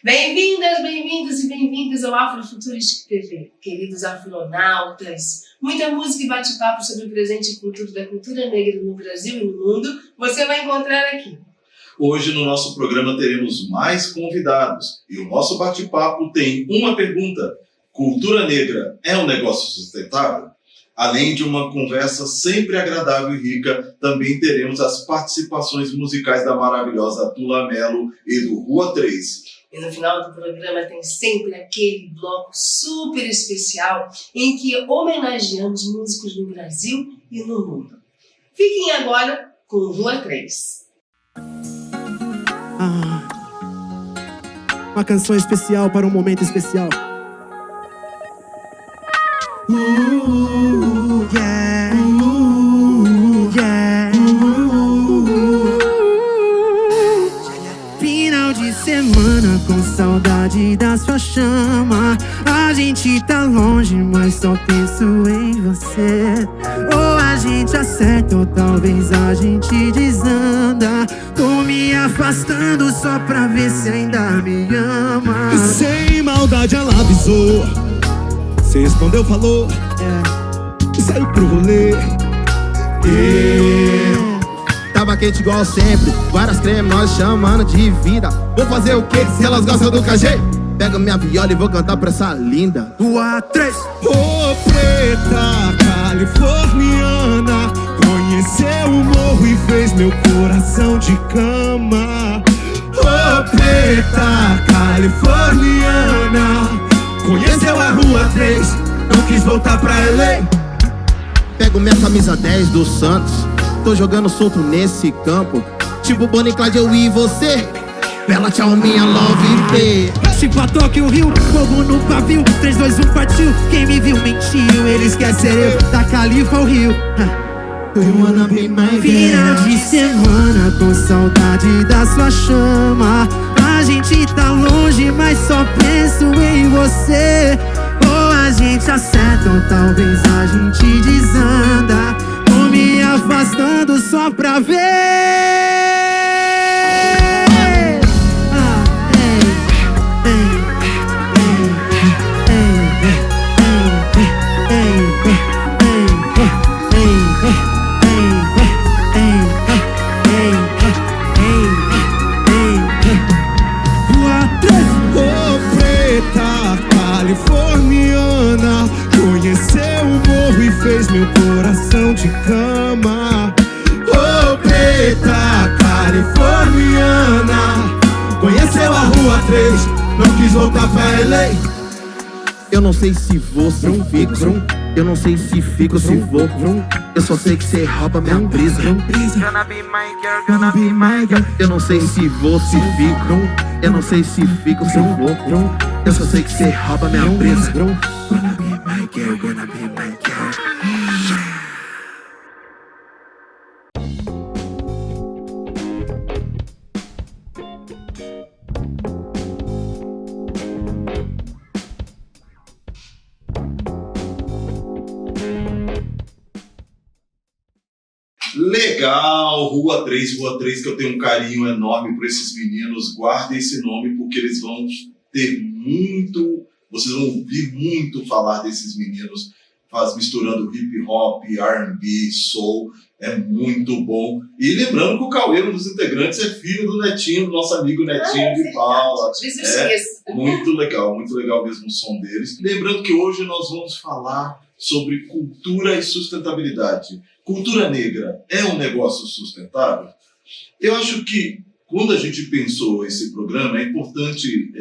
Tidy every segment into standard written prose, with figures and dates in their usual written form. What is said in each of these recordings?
Bem-vindas, bem-vindos e bem-vindas ao Afrofuturistic TV, queridos afronautas. Muita música e bate-papo sobre o presente e futuro da cultura negra no Brasil e no mundo você vai encontrar aqui. Hoje no nosso programa teremos mais convidados e o nosso bate-papo tem uma pergunta: cultura negra é um negócio sustentável? Além de uma conversa sempre agradável e rica, também teremos as participações musicais da maravilhosa Tula Mello e do Rua 3. E no final do programa tem sempre aquele bloco super especial em que homenageamos músicos no Brasil e no mundo. Fiquem agora com o Rua 3. Uma canção especial para um momento especial. Yeah, yeah. Final de semana com saudade da sua chama. A gente tá longe, mas só penso em você. Ou a gente acerta, ou talvez a gente desanda. Tô me afastando só pra ver se ainda me ama. Sem maldade ela avisou. Cê respondeu, falou, saiu pro rolê. Tava quente igual sempre, várias cremes nós chamando de vida. Vou fazer o que se elas gostam do KG? Pega minha viola e vou cantar pra essa linda. Rua 3. Ô preta californiana, conheceu o morro e fez meu coração de cama. Ô preta californiana, conheceu a Rua 3, não quis voltar pra LA. Pego minha camisa 10 do Santos, tô jogando solto nesse campo. Tipo Bonnie e Clyde, eu e você. Bela tchau, minha love P. Se patoque o rio, fogo no pavio. 3, 2, 1, partiu. Quem me viu mentiu, eles querem ser eu. Da Califa ao Rio. You wanna be my Final girl. de semana com saudade da sua chama. A gente tá longe, mas só penso em você. Ou a gente acerta, ou talvez a gente desanda. Tô me afastando só pra ver. Californiana, conheceu o morro e fez meu coração de cama. Ô preta californiana, conheceu a Rua 3, não quis voltar pra LA. Eu não sei se vou, se fico. Eu não sei se fico, se vou. Eu só sei que cê rouba minha brisa. Gonna be my girl, gonna be my girl. Eu não sei se vou, se fico. Eu não sei se fico, se vou. Eu só sei que cê rouba minha brisa. Gonna be my girl, gonna be my girl. Legal, Rua 3, que eu tenho um carinho enorme por esses meninos. Guardem esse nome porque eles vão ter muito, vocês vão ouvir muito falar desses meninos, misturando hip hop, R&B, soul, é muito bom. E lembrando que o Cauê, um dos integrantes, é filho do Netinho, do nosso amigo Netinho de Paula. Muito legal mesmo o som deles. Lembrando que hoje nós vamos falar sobre cultura e sustentabilidade. Cultura negra é um negócio sustentável? Eu acho que quando a gente pensou esse programa, é importante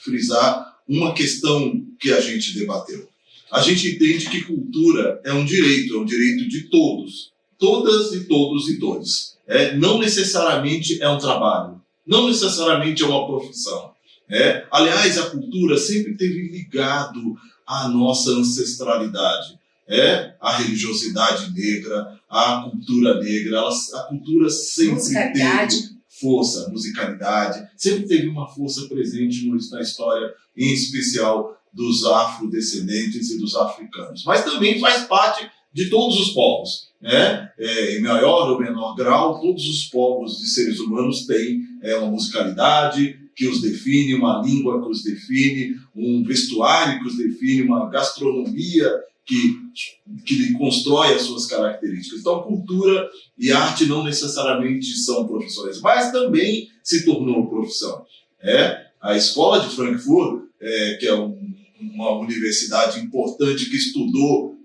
frisar uma questão que a gente debateu. A gente entende que cultura é um direito de todos, todas e todos e todes. Não necessariamente é um trabalho, não necessariamente é uma profissão. Aliás, a cultura sempre esteve ligado à nossa ancestralidade. A religiosidade negra, a cultura negra, a cultura sempre teve força, musicalidade, sempre teve uma força presente na história, em especial dos afrodescendentes e dos africanos. Mas também faz parte de todos os povos. Em maior ou menor grau, todos os povos de seres humanos têm uma musicalidade que os define, uma língua que os define, um vestuário que os define, uma gastronomia que lhe constrói as suas características. Então, cultura e arte não necessariamente são profissões, mas também se tornou profissão. A Escola de Frankfurt, que é uma universidade importante que estudou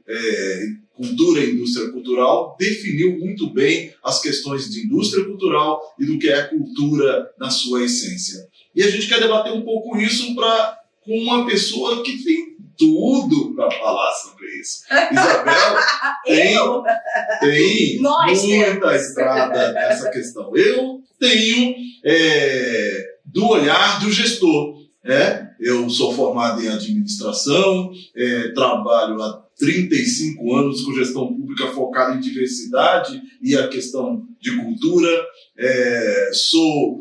cultura e indústria cultural, definiu muito bem as questões de indústria cultural e do que é cultura na sua essência. E a gente quer debater um pouco isso com uma pessoa que tem tudo para falar sobre isso. Isabel tem muita estrada nessa questão. Eu tenho do olhar do gestor. Eu sou formado em administração, trabalho há 35 anos com gestão pública focada em diversidade e a questão de cultura. Sou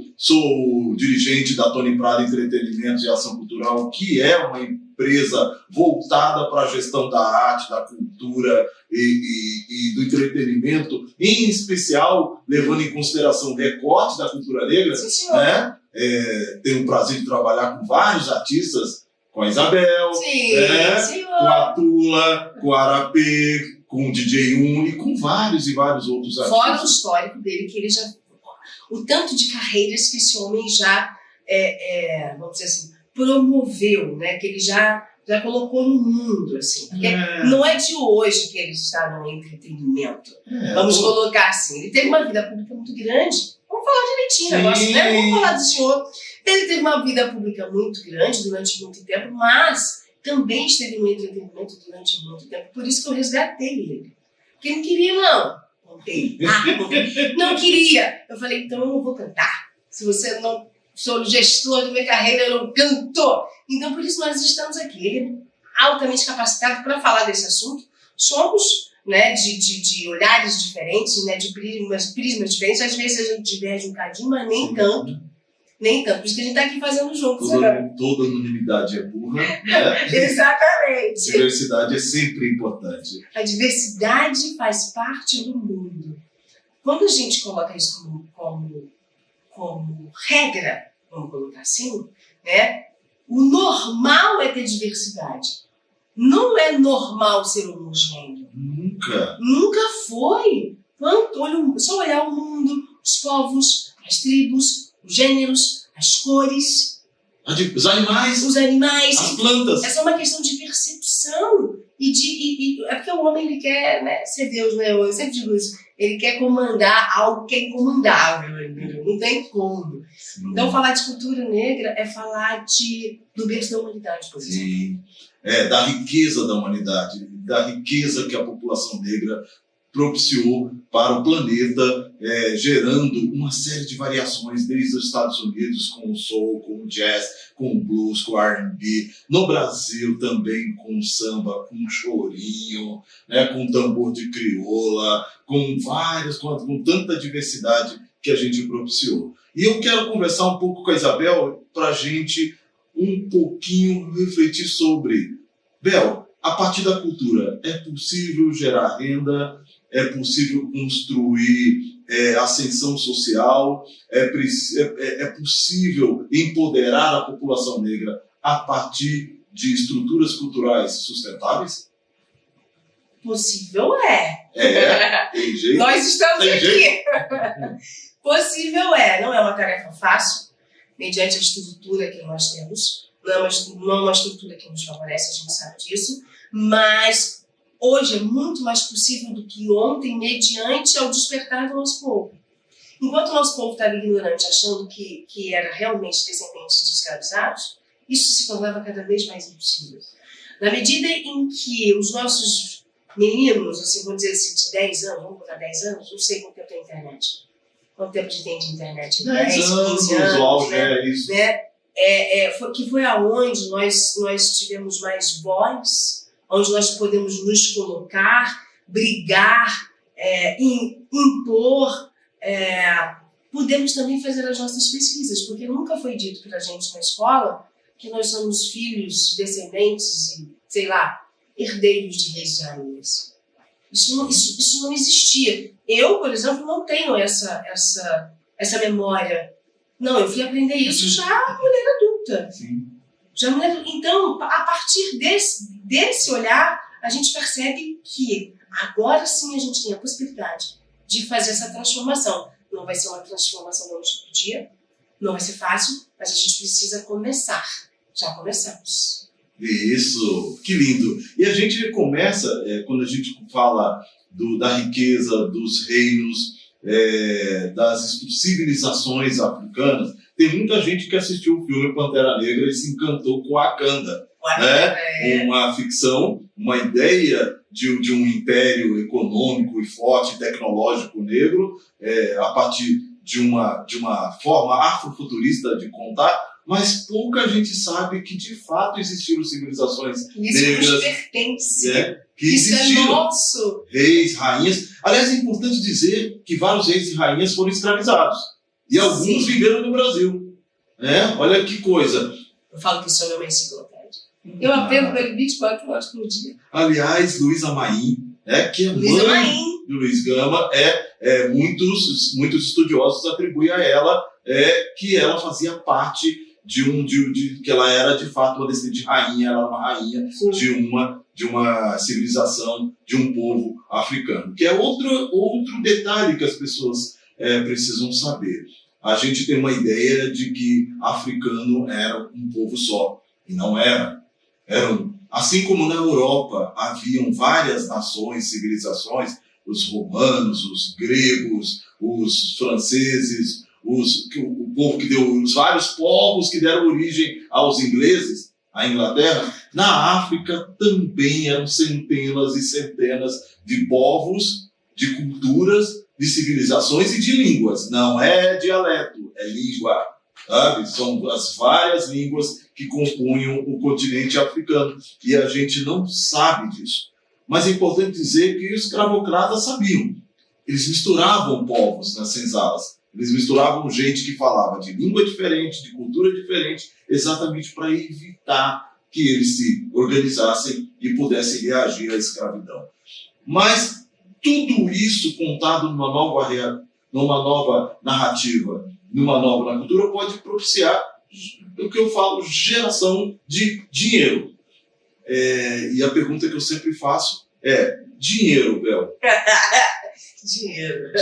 dirigente da Tony Prado Entretenimento e Ação Cultural, que é uma empresa voltada para a gestão da arte, da cultura e do entretenimento, em especial levando em consideração o recorte da cultura negra. Sim, tenho o prazer de trabalhar com vários artistas, com a Isabel, com a Tula, com a Arapê, com o DJ e com vários e vários outros artistas. Fora o histórico dele, que ele já... O tanto de carreiras que esse homem já, vamos dizer assim, promoveu, né? Que ele já colocou no mundo, assim. Porque não é de hoje que ele está no entretenimento. Vamos colocar assim. Ele teve uma vida pública muito grande. Vamos falar direitinho agora, né? Vamos falar do senhor. Ele teve uma vida pública muito grande durante muito tempo, mas também esteve no entretenimento durante muito tempo. Por isso que eu resgatei ele. Porque ele não queria, não. Contei. Não queria. Eu falei, então eu não vou cantar. Se você não... Sou o gestor da minha carreira, eu não canto. Então, por isso nós estamos aqui. Ele é altamente capacitado para falar desse assunto. Somos, né, de olhares diferentes, né, de prismas diferentes. Às vezes a gente diverge um bocadinho, mas nem tanto. Nem tanto. Por isso que a gente está aqui fazendo juntos. Toda anonimidade é burra, né? Exatamente. Diversidade é sempre importante. A diversidade faz parte do mundo. Quando a gente coloca isso como regra, vamos colocar assim, né? O normal é ter diversidade. Não é normal ser homogêneo. Nunca foi. Só olhar o mundo, os povos, as tribos, os gêneros, as cores. Os animais, as plantas. É só uma questão de percepção. É porque o homem ele quer, né, ser Deus, né? Eu sempre digo isso. Ele quer comandar algo que é incomandável. Não tem como. Sim. Então, falar de cultura negra é falar do berço da humanidade, por exemplo. Sim. Da riqueza da humanidade, da riqueza que a população negra propiciou para o planeta, gerando uma série de variações desde os Estados Unidos com o soul, com o jazz, com o blues, com o R&B, no Brasil também com o samba, com o chorinho, né, com o tambor de crioula, com tanta diversidade que a gente propiciou. E eu quero conversar um pouco com a Isabel para a gente um pouquinho refletir sobre, Bel, a partir da cultura, é possível gerar renda, é possível construir ascensão social, é possível empoderar a população negra a partir de estruturas culturais sustentáveis? Possível é. Tem jeito. Nós estamos tem aqui. Jeito. Possível é. Não é uma tarefa fácil, mediante a estrutura que nós temos. Não é uma estrutura que nos favorece, a gente sabe disso. Mas hoje é muito mais possível do que ontem, mediante ao despertar do nosso povo. Enquanto o nosso povo estava ignorante, achando que era realmente descendente de escravizados, isso se tornava cada vez mais impossível. Na medida em que os nossos meninos, assim, vamos dizer assim, de 10 anos, vamos botar 10 anos, não sei quanto tempo tem internet. Quanto tempo tem de internet? 10 anos, 15 anos, o auge, né? Isso. Né? Foi aonde nós tivemos mais voz, onde nós podemos nos colocar, brigar, impor, podemos também fazer as nossas pesquisas, porque nunca foi dito para a gente na escola que nós somos filhos, descendentes e, sei lá, herdeiros de reis e rainhas. Isso não existia. Eu, por exemplo, não tenho essa memória. Não, eu fui aprender isso já mulher adulta. Sim. Então, a partir desse olhar, a gente percebe que agora sim a gente tem a possibilidade de fazer essa transformação. Não vai ser uma transformação da noite pro dia, não vai ser fácil, mas a gente precisa começar. Já começamos. Isso, que lindo. E a gente começa, quando a gente fala da riqueza dos reinos, das civilizações africanas, tem muita gente que assistiu o filme Pantera Negra e se encantou com Wakanda. Uma ficção, uma ideia de um império econômico e forte, tecnológico negro, a partir de uma forma afrofuturista de contar, mas pouca gente sabe que de fato existiram civilizações isso negras. Nos pertence. Que isso existiram. É nosso. Reis, rainhas. Aliás, é importante dizer que vários reis e rainhas foram escravizados. E alguns viveram no Brasil. Olha que coisa. Eu falo que isso é uma enciclopédia. Eu aprendo com ele 24 horas por dia. Aliás, Luísa Maim, que é Luísa mãe Maim. do Luiz Gama, muitos estudiosos atribuem a ela que ela fazia parte que ela era de fato uma descendente de rainha, ela era uma rainha de uma civilização, de um povo africano. Que é outro detalhe que as pessoas precisam saber. A gente tem uma ideia de que africano era um povo só, e não era. Assim como na Europa haviam várias nações, civilizações, os romanos, os gregos, os franceses, o povo que deu, os vários povos que deram origem aos ingleses, à Inglaterra, na África também eram centenas e centenas de povos, de culturas, de civilizações e de línguas. Não é dialeto, é língua. Sabe? São as várias línguas que compunham o continente africano. E a gente não sabe disso. Mas é importante dizer que os escravocratas sabiam. Eles misturavam povos nas senzalas. Eles misturavam gente que falava de língua diferente, de cultura diferente, exatamente para evitar que eles se organizassem e pudessem reagir à escravidão. Mas tudo isso contado numa nova narrativa, numa nova cultura, pode propiciar o que eu falo, geração de dinheiro. E a pergunta que eu sempre faço é: dinheiro, Bel? Dinheiro.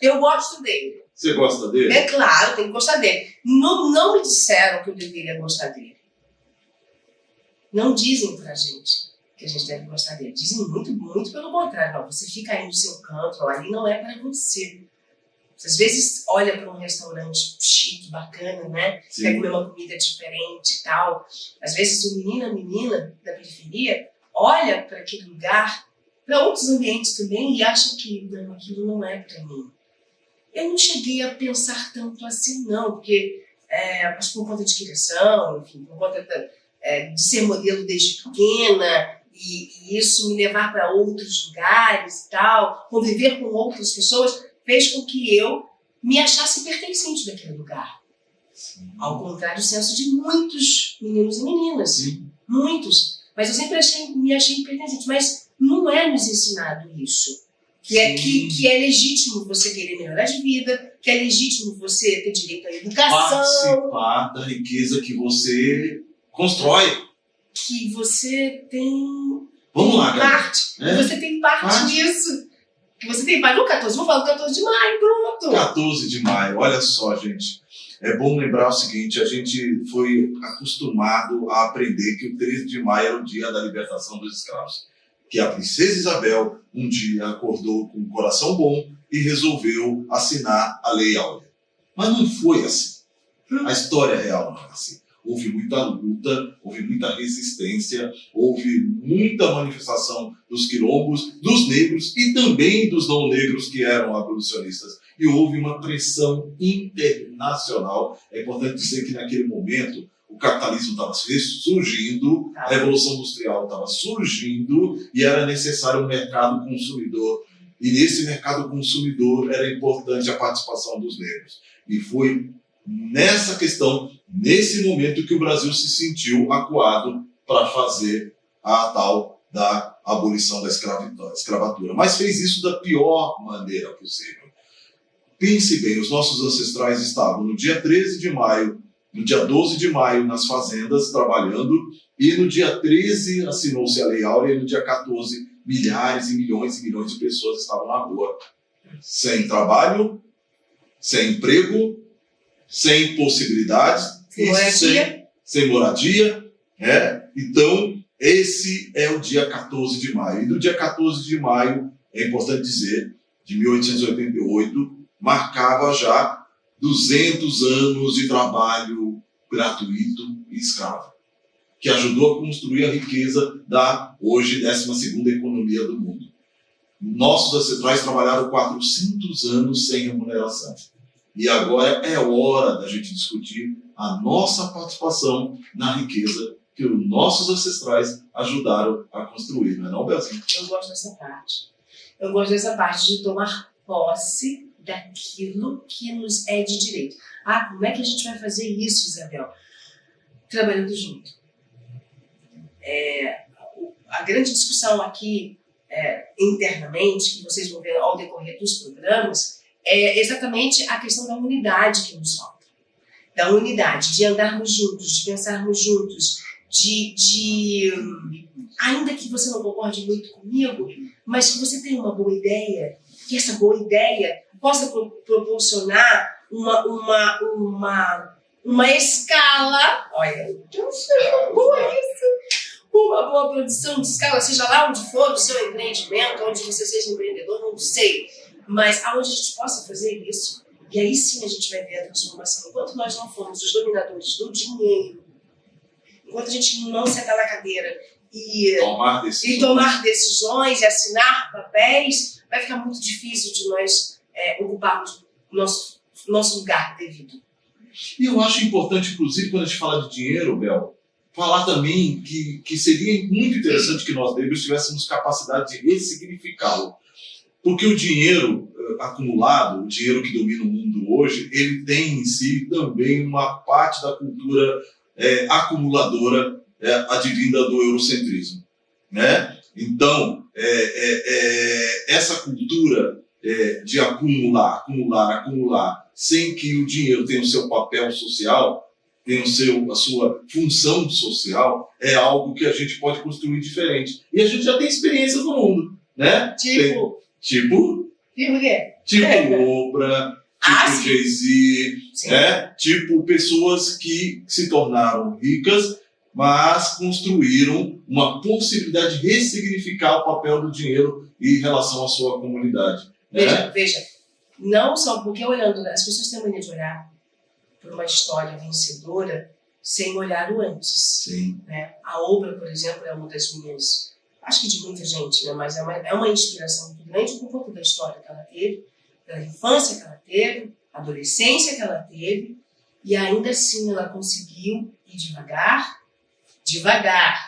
Eu gosto dele. Você gosta dele? É claro, tem que gostar dele. Não me disseram que eu deveria gostar dele. Não dizem pra gente que a gente deve gostar dele. Dizem muito, muito pelo contrário. Não, você fica aí no seu canto, ali não é pra você. Você às vezes olha para um restaurante chique, bacana, né? Sim. Quer comer uma comida diferente e tal. Às vezes a menina da periferia olha para aquele lugar, para outros ambientes também, e acha que não, aquilo não é para mim. Eu não cheguei a pensar tanto assim, não, porque acho que por conta de criação, enfim, por conta de ser modelo desde pequena, e isso me levar para outros lugares e tal, conviver com outras pessoas, fez com que eu me achasse pertencente daquele lugar. Sim. Ao contrário do senso de muitos meninos e meninas. Sim. Muitos. Mas eu sempre me achei pertencente. Mas não é nos ensinado isso. Que é legítimo você querer melhorar de vida, que é legítimo você ter direito à educação. Participar da riqueza que você constrói. Que você tem... Vamos lá, galera. parte. Você tem parte nisso. Que você tem parte no 14. Vou falar do 14 de maio, pronto. 14 de maio, olha só, gente. É bom lembrar o seguinte: a gente foi acostumado a aprender que o 13 de maio era o dia da libertação dos escravos. Que a princesa Isabel um dia acordou com um coração bom e resolveu assinar a Lei Áurea. Mas não foi assim. A história real não é assim. Houve muita luta, houve muita resistência, houve muita manifestação dos quilombos, dos negros e também dos não negros que eram abolicionistas. E houve uma pressão internacional. É importante dizer que naquele momento o capitalismo estava surgindo, a Revolução Industrial estava surgindo e era necessário um mercado consumidor. E nesse mercado consumidor era importante a participação dos negros. E foi nessa questão, nesse momento, que o Brasil se sentiu acuado para fazer a tal da abolição da escravatura. Mas fez isso da pior maneira possível. pense bem, os nossos ancestrais estavam no dia 13 de maio, no dia 12 de maio nas fazendas trabalhando, e no dia 13 assinou-se a Lei Áurea, e no dia 14 milhares e milhões de pessoas estavam na rua, sem trabalho, sem emprego, sem possibilidades, sem moradia. Então, esse é o dia 14 de maio. E do dia 14 de maio, é importante dizer, de 1888, marcava já 200 anos de trabalho gratuito e escravo, que ajudou a construir a riqueza da hoje 12ª economia do mundo. Nossos ancestrais trabalharam 400 anos sem remuneração. E agora é hora da gente discutir a nossa participação na riqueza que os nossos ancestrais ajudaram a construir, não é não, Belzinho? Eu gosto dessa parte. Eu gosto dessa parte de tomar posse daquilo que nos é de direito. Como é que a gente vai fazer isso, Isabel? Trabalhando junto. A grande discussão aqui, internamente, que vocês vão ver ao decorrer dos programas, é exatamente a questão da unidade que nos falta. Da unidade, de andarmos juntos, de pensarmos juntos, ainda que você não concorde muito comigo, mas que você tenha uma boa ideia, que essa boa ideia possa proporcionar uma escala, olha, uma boa produção de escala, seja lá onde for o seu empreendimento, onde você seja empreendedor, não sei, mas aonde a gente possa fazer isso, e aí sim a gente vai ver a transformação. Enquanto nós não formos os dominadores do dinheiro, enquanto a gente não sentar na cadeira e tomar decisões e assinar papéis, vai ficar muito difícil de nós ocuparmos nosso lugar devido. E eu acho importante, inclusive, quando a gente fala de dinheiro, Bel, falar também que seria muito interessante que nós negros tivéssemos capacidade de ressignificá-lo. Porque o dinheiro acumulado, o dinheiro que domina o mundo hoje, ele tem em si também uma parte da cultura acumuladora advinda do eurocentrismo, né? Então, essa cultura de acumular, sem que o dinheiro tenha o seu papel social, tenha a sua função social, é algo que a gente pode construir diferente. E a gente já tem experiências no mundo, né? Tipo o quê? Tipo Oprah, tipo Jay-Z, tipo pessoas que se tornaram ricas, mas construíram uma possibilidade de ressignificar o papel do dinheiro em relação à sua comunidade. Veja, não só porque olhando, as pessoas têm a mania de olhar por uma história vencedora sem olhar o antes. Sim. Né? A Oprah, por exemplo, é uma das minhas, acho que de muita gente, né? Mas é uma inspiração muito grande por conta da história que ela teve, da infância que ela teve, a adolescência que ela teve, e ainda assim ela conseguiu ir devagar,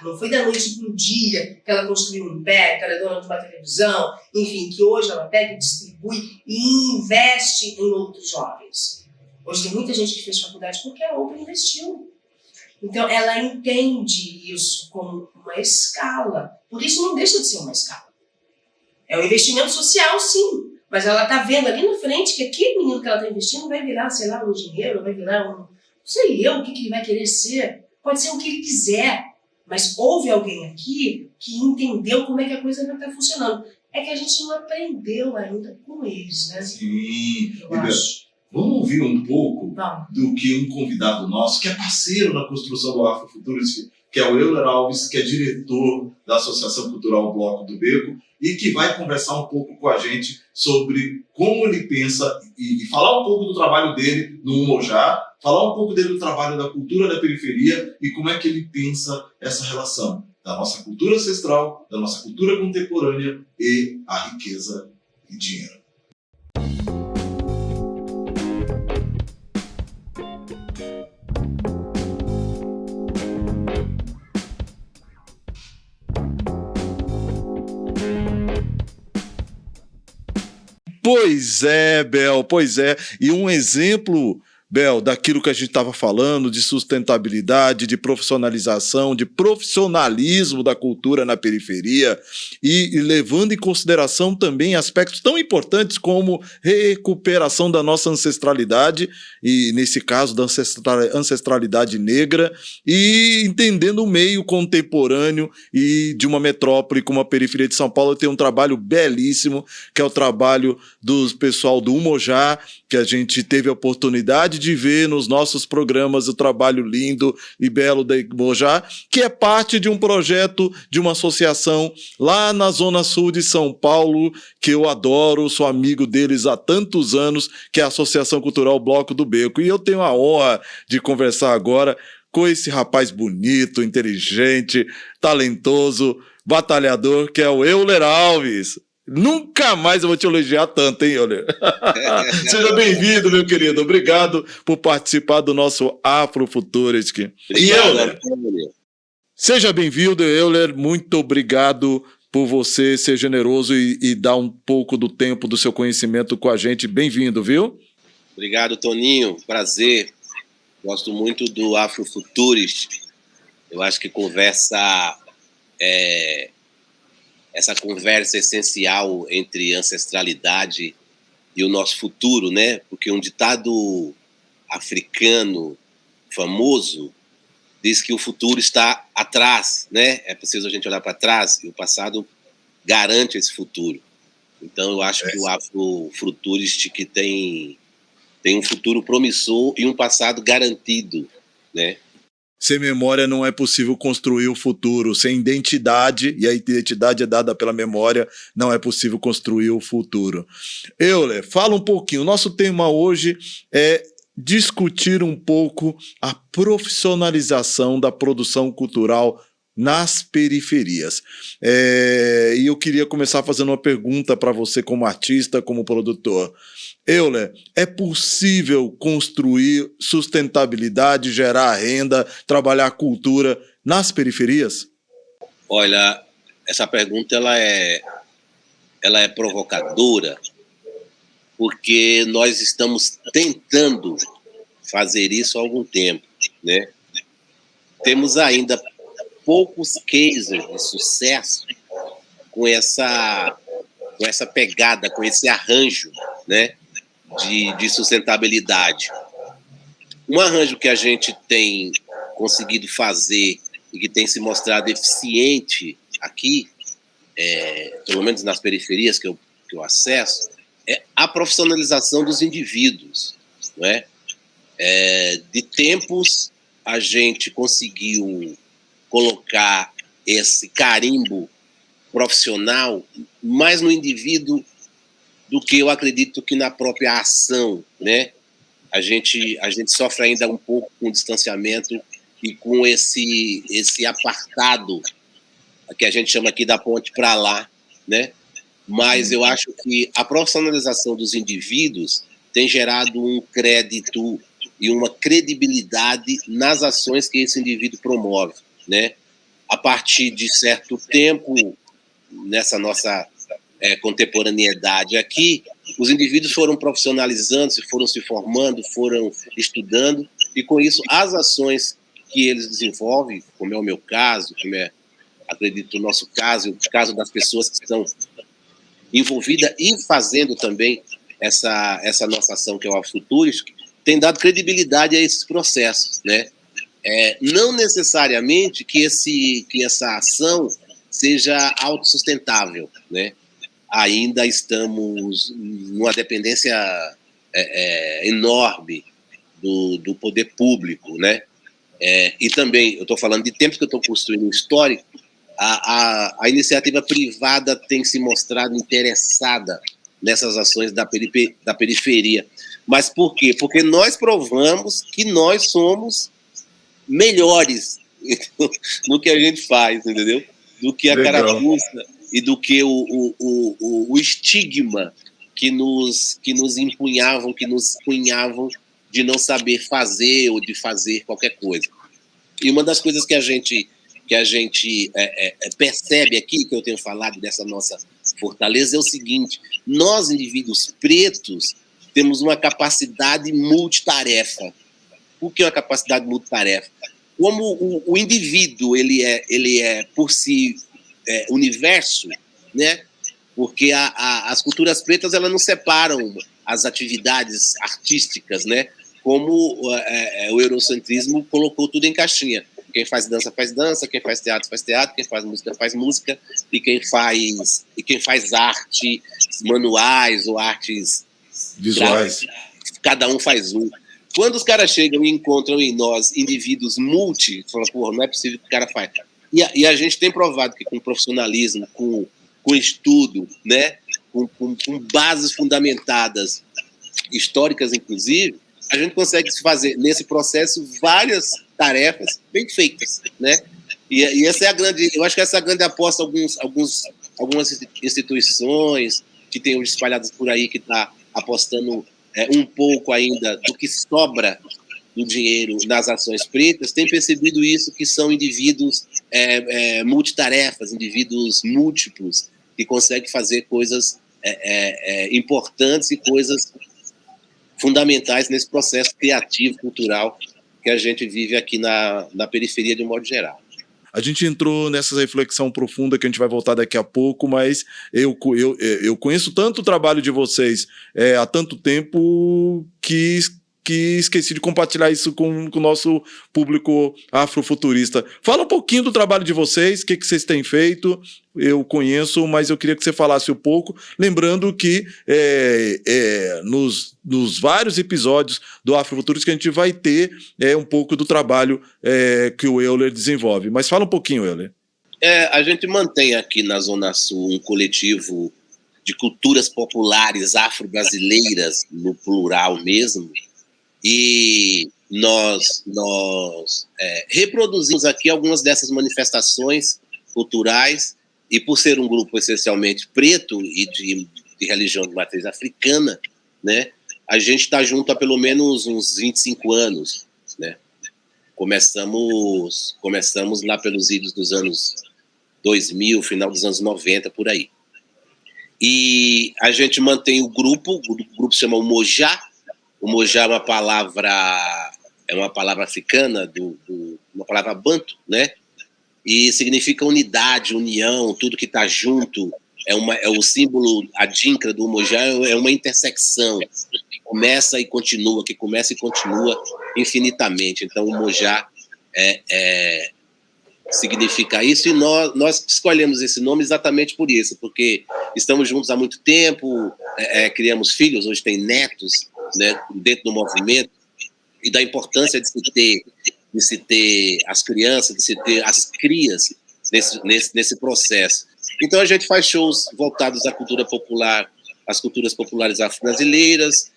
não foi da noite para o dia que ela construiu um império, que ela é dona de uma televisão, enfim, que hoje ela pega, distribui e investe em outros jovens. Hoje tem muita gente que fez faculdade porque a Oprah investiu. Então ela entende isso como uma escala, por isso não deixa de ser uma escala. É um investimento social, sim, mas ela está vendo ali na frente que aquele menino que ela está investindo vai virar, sei lá, um engenheiro, vai virar não sei eu o que ele vai querer ser. Pode ser o que ele quiser, mas houve alguém aqui que entendeu como é que a coisa vai estar funcionando. É que a gente não aprendeu ainda com eles, né? Sim. Eu acho. Vamos ouvir um pouco do que um convidado nosso, que é parceiro na construção do Afrofuturo, que é o Euler Alves, que é diretor da Associação Cultural Bloco do Beco, e que vai conversar um pouco com a gente sobre como ele pensa e falar um pouco do trabalho dele no Umoja, falar um pouco dele do trabalho da cultura da periferia e como é que ele pensa essa relação da nossa cultura ancestral, da nossa cultura contemporânea e a riqueza e dinheiro. Pois é, Bel, pois é. E um exemplo Bel, daquilo que a gente estava falando, de sustentabilidade, de profissionalização, de profissionalismo da cultura na periferia e levando em consideração também aspectos tão importantes como recuperação da nossa ancestralidade, e nesse caso da ancestralidade negra, e entendendo o meio contemporâneo e de uma metrópole como a periferia de São Paulo. Tem um trabalho belíssimo, que é o trabalho do pessoal do Umojá, que a gente teve a oportunidade de ver nos nossos programas, o trabalho lindo e belo da Umojá, que é parte de um projeto de uma associação lá na Zona Sul de São Paulo, que eu adoro, sou amigo deles há tantos anos, que é a Associação Cultural Bloco do Beco. E eu tenho a honra de conversar agora com esse rapaz bonito, inteligente, talentoso, batalhador, que é o Euler Alves. Nunca mais eu vou te elogiar tanto, hein, Euler? Seja bem-vindo, meu querido. Obrigado por participar do nosso Afrofuturistic. E Euler, seja bem-vindo, Euler. Muito obrigado por você ser generoso e dar um pouco do tempo do seu conhecimento com a gente. Bem-vindo, viu? Obrigado, Toninho. Prazer. Gosto muito do Afrofuturistic. Eu acho que essa conversa essencial entre ancestralidade e o nosso futuro, né? Porque um ditado africano famoso diz que o futuro está atrás, né? É preciso a gente olhar para trás e o passado garante esse futuro. Então, eu acho que o Afrofuturistic tem um futuro promissor e um passado garantido, né? Sem memória não é possível construir o futuro. Sem identidade, e a identidade é dada pela memória, não é possível construir o futuro. Euler, fala um pouquinho. O nosso tema hoje é discutir um pouco a profissionalização da produção cultural nas periferias. E eu queria começar fazendo uma pergunta para você como artista, como produtor. Euler, é possível construir sustentabilidade, gerar renda, trabalhar a cultura nas periferias? Olha, essa pergunta ela é provocadora, porque nós estamos tentando fazer isso há algum tempo, né? Temos ainda poucos cases de sucesso com essa pegada, com esse arranjo, né, de sustentabilidade. Um arranjo que a gente tem conseguido fazer e que tem se mostrado eficiente aqui, pelo menos nas periferias que eu acesso, é a profissionalização dos indivíduos, não é? De tempos, a gente conseguiu colocar esse carimbo profissional mais no indivíduo do que eu acredito que na própria ação, né? A gente sofre ainda um pouco com o distanciamento e com esse apartado que a gente chama aqui da ponte para lá, né? Mas eu acho que a profissionalização dos indivíduos tem gerado um crédito e uma credibilidade nas ações que esse indivíduo promove, né? A partir de certo tempo, nessa nossa contemporaneidade aqui, os indivíduos foram profissionalizando, foram se formando, foram estudando, e com isso as ações que eles desenvolvem, como é o meu caso, como é, acredito, o nosso caso, e o caso das pessoas que estão envolvidas e fazendo também essa nossa ação, que é o Afrofuturistic, tem dado credibilidade a esses processos, né? Não necessariamente que essa ação seja autossustentável, né? Ainda estamos numa dependência enorme do poder público, né? E também, eu estou falando de tempos que eu estou construindo um histórico, a iniciativa privada tem se mostrado interessada nessas ações da periferia. Mas por quê? Porque nós provamos que nós somos melhores no que a gente faz, entendeu? Do que a carapuça e do que o estigma que nos empunhavam, que nos cunhavam de não saber fazer ou de fazer qualquer coisa. E uma das coisas que a gente percebe aqui, que eu tenho falado dessa nossa fortaleza, é o seguinte: nós, indivíduos pretos, temos uma capacidade multitarefa. O que é uma capacidade multitarefa? Como o indivíduo ele é por si universo, né? Porque as culturas pretas elas não separam as atividades artísticas, né? Como o eurocentrismo colocou tudo em caixinha. Quem faz dança, quem faz teatro, quem faz música, e quem faz arte, manuais ou artes visuais. Cada um faz um. Quando os caras chegam e encontram em nós indivíduos falam, porra, não é possível que o cara faz. E a gente tem provado que com profissionalismo, com estudo, né, com bases fundamentadas, históricas inclusive, a gente consegue fazer nesse processo várias tarefas bem feitas, né? E essa é a grande, eu acho que essa é a grande aposta algumas instituições que tem hoje espalhadas por aí que está apostando um pouco ainda do que sobra do dinheiro nas ações pretas, tem percebido isso, que são indivíduos multitarefas, indivíduos múltiplos, que conseguem fazer coisas importantes e coisas fundamentais nesse processo criativo, cultural, que a gente vive aqui na periferia de um modo geral. A gente entrou nessa reflexão profunda que a gente vai voltar daqui a pouco, mas eu conheço tanto o trabalho de vocês há tanto tempo que esqueci de compartilhar isso com o nosso público afrofuturista. Fala um pouquinho do trabalho de vocês, o que vocês têm feito. Eu conheço, mas eu queria que você falasse um pouco, lembrando que nos vários episódios do Afrofuturista que a gente vai ter um pouco do trabalho que o Euler desenvolve. Mas fala um pouquinho, Euler. A gente mantém aqui na Zona Sul um coletivo de culturas populares afro-brasileiras, no plural mesmo, e nós reproduzimos aqui algumas dessas manifestações culturais, e por ser um grupo essencialmente preto e de religião de matriz africana, né, a gente está junto há pelo menos uns 25 anos, né? Começamos lá pelos idos dos anos 2000, final dos anos 90, por aí. E a gente mantém o grupo se chama o Mojá. O Mojá é uma palavra africana, uma palavra banto, né? E significa unidade, união, tudo que está junto. O símbolo, a dinkra do Mojá é uma intersecção que começa e continua infinitamente. Então o Mojá significa isso, e nós escolhemos esse nome exatamente por isso, porque estamos juntos há muito tempo, criamos filhos, hoje tem netos, né, dentro do movimento, e da importância de se ter as crianças, de se ter as crias nesse processo. Então a gente faz shows voltados à cultura popular, às culturas populares afro-brasileiras.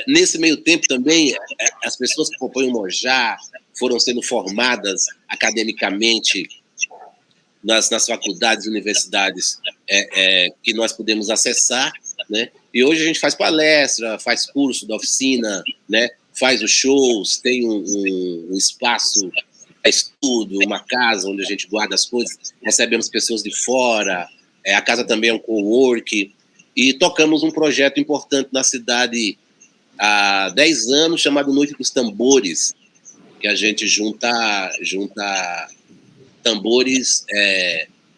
Nesse meio tempo também, as pessoas que compõem o Mojá foram sendo formadas academicamente nas faculdades e universidades que nós podemos acessar, né? E hoje a gente faz palestra, faz curso da oficina, né? Faz os shows, tem um espaço para estudo, uma casa onde a gente guarda as coisas, recebemos pessoas de fora, a casa também é um co-work, e tocamos um projeto importante na cidade há 10 anos, chamado Noite dos Tambores, que a gente junta tambores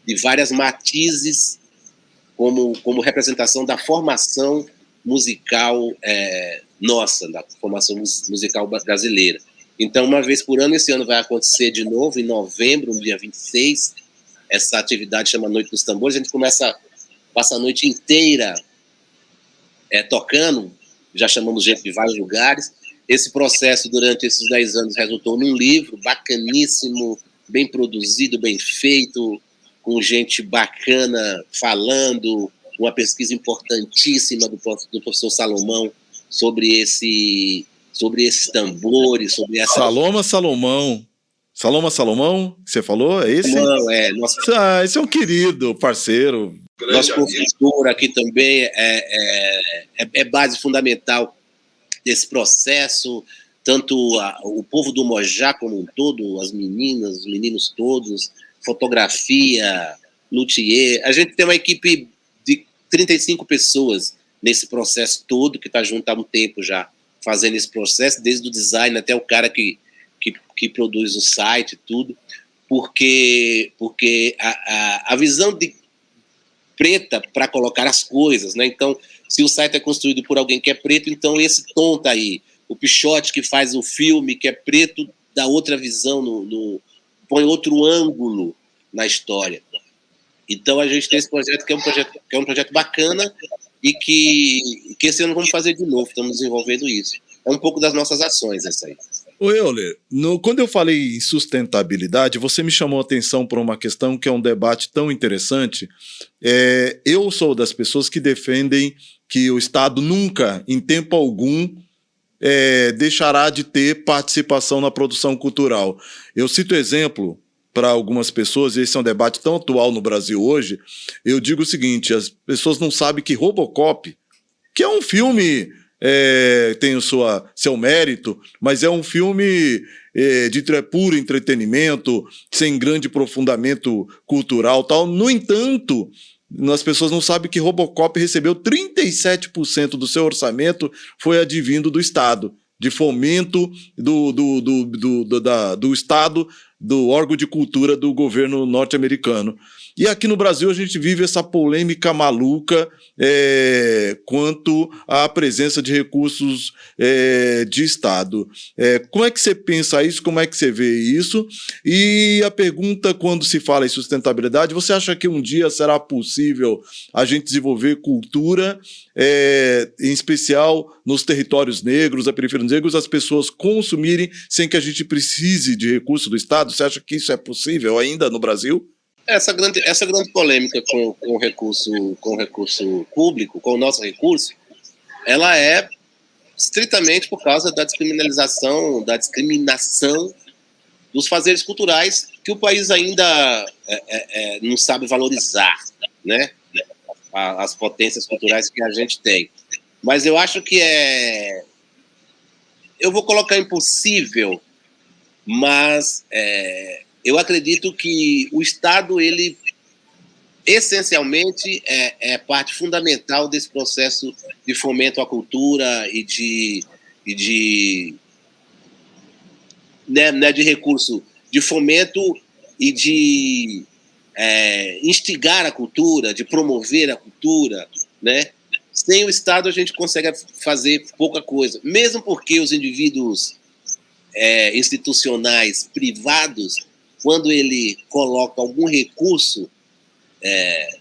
de várias matizes como representação da formação musical nossa, da formação musical brasileira. Então, uma vez por ano, esse ano vai acontecer de novo, em novembro, no dia 26, essa atividade chama Noite dos Tambores. A gente passa a noite inteira tocando, já chamamos gente de vários lugares. Esse processo, durante esses 10 anos, resultou num livro bacaníssimo, bem produzido, bem feito, com gente bacana falando, uma pesquisa importantíssima do professor Salomão sobre esses tambores, sobre essa... Salomão, que você falou, é esse? Não, esse é um querido parceiro. Nosso professor aqui também é base fundamental desse processo, tanto o povo do Mojá como um todo, as meninas, os meninos todos, fotografia, luthier. A gente tem uma equipe de 35 pessoas nesse processo todo, que está junto há um tempo já fazendo esse processo, desde o design até o cara que produz o site e tudo, porque a visão de preta para colocar as coisas, né? Então, se o site é construído por alguém que é preto, então esse tom tá aí. O Pichote que faz o filme, que é preto, dá outra visão, põe outro ângulo na história. Então a gente tem esse projeto que é um projeto bacana e que esse ano vamos fazer de novo, estamos desenvolvendo isso. É um pouco das nossas ações essa aí. Ô Euler, quando eu falei em sustentabilidade, você me chamou a atenção para uma questão que é um debate tão interessante. Eu sou das pessoas que defendem que o Estado nunca, em tempo algum, deixará de ter participação na produção cultural. Eu cito exemplo para algumas pessoas, e esse é um debate tão atual no Brasil hoje, eu digo o seguinte, as pessoas não sabem que Robocop, que é um filme... tem seu mérito, mas é um filme de puro entretenimento, sem grande aprofundamento cultural tal. No entanto, as pessoas não sabem que Robocop recebeu 37% do seu orçamento foi advindo do Estado, de fomento do Estado, do órgão de cultura do governo norte-americano. E aqui no Brasil a gente vive essa polêmica maluca quanto à presença de recursos de Estado. Como é que você pensa isso? Como é que você vê isso? E a pergunta, quando se fala em sustentabilidade, você acha que um dia será possível a gente desenvolver cultura, em especial nos territórios negros, na periferia dos negros, as pessoas consumirem sem que a gente precise de recursos do Estado? Você acha que isso é possível ainda no Brasil? Essa grande polêmica com o recurso público, com o nosso recurso, ela é estritamente por causa da discriminação dos fazeres culturais que o país ainda não sabe valorizar, né? As potências culturais que a gente tem. Mas eu acho que eu vou colocar impossível, mas eu acredito que o Estado, ele essencialmente é parte fundamental desse processo de fomento à cultura e de recurso, de fomento e de instigar a cultura, de promover a cultura, né? Sem o Estado a gente consegue fazer pouca coisa, mesmo porque os indivíduos institucionais privados, quando ele coloca algum recurso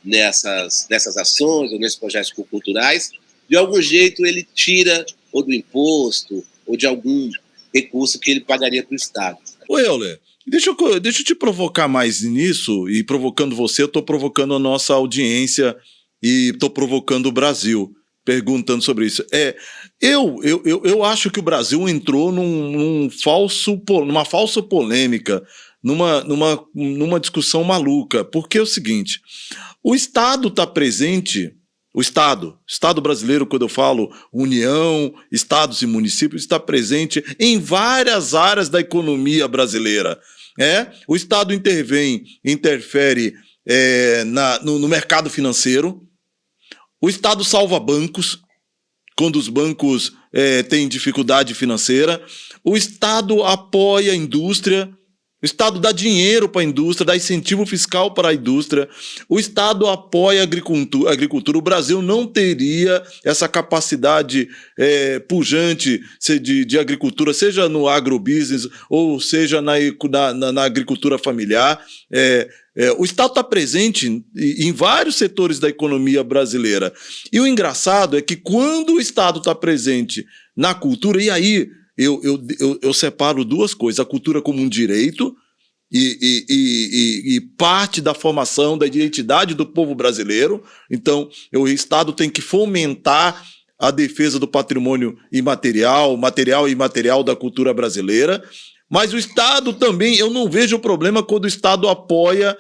nessas ações ou nesses projetos culturais, de algum jeito ele tira ou do imposto ou de algum recurso que ele pagaria para o Estado. Ô Euler, deixa eu te provocar mais nisso, e provocando você, eu estou provocando a nossa audiência e estou provocando o Brasil, perguntando sobre isso. Eu acho que o Brasil entrou numa falsa polêmica, numa discussão maluca, porque é o seguinte, o Estado está presente, o Estado brasileiro, quando eu falo União, Estados e municípios, está presente em várias áreas da economia brasileira. O Estado interfere no mercado financeiro, o Estado salva bancos, quando os bancos têm dificuldade financeira, o Estado apoia a indústria, o Estado dá dinheiro para a indústria, dá incentivo fiscal para a indústria, o Estado apoia a agricultura. O Brasil não teria essa capacidade pujante de agricultura, seja no agrobusiness ou seja na agricultura familiar. O Estado está presente em vários setores da economia brasileira. E o engraçado é que quando o Estado está presente na cultura, e aí eu separo duas coisas, a cultura como um direito e parte da formação da identidade do povo brasileiro. Então, o Estado tem que fomentar a defesa do patrimônio material e imaterial da cultura brasileira. Mas o Estado também, eu não vejo problema quando o Estado apoia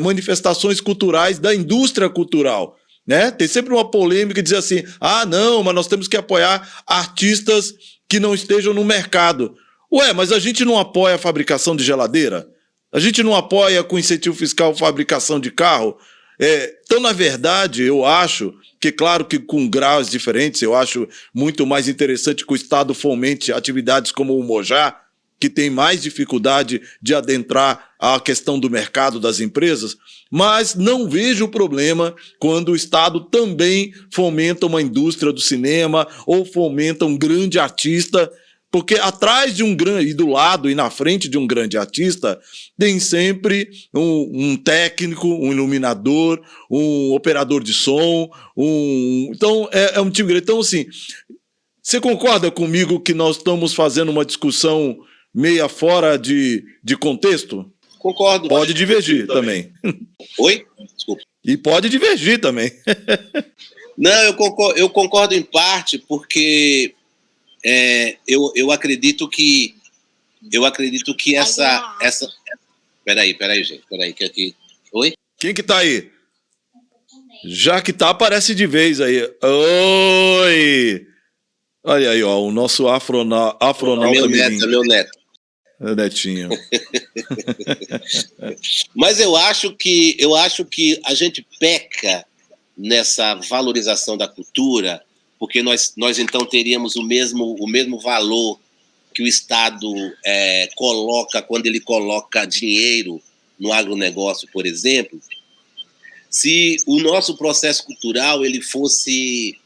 manifestações culturais da indústria cultural. Né? Tem sempre uma polêmica de dizer assim, não, mas nós temos que apoiar artistas que não estejam no mercado. Mas a gente não apoia a fabricação de geladeira? A gente não apoia com incentivo fiscal a fabricação de carro? Então, na verdade, eu acho que, claro que com graus diferentes, eu acho muito mais interessante que o Estado fomente atividades como o Mojá, que tem mais dificuldade de adentrar a questão do mercado das empresas, mas não vejo problema quando o Estado também fomenta uma indústria do cinema ou fomenta um grande artista, porque atrás de um grande, e do lado e na frente de um grande artista, tem sempre um técnico, um iluminador, um operador de som, então é um time grande. Então, assim, você concorda comigo que nós estamos fazendo uma discussão meia fora de contexto? Concordo. Pode divergir também. Oi? Desculpa. E pode divergir também. Não, eu concordo em parte, porque eu acredito que essa. Peraí, gente. Peraí, que aqui. Oi? Quem que tá aí? Já que tá, aparece de vez aí. Oi! Olha aí, ó, o nosso afronauta. Meu neto. Netinho. Mas eu acho que a gente peca nessa valorização da cultura, porque nós então teríamos o mesmo valor que o Estado coloca quando ele coloca dinheiro no agronegócio, por exemplo, se o nosso processo cultural ele fosse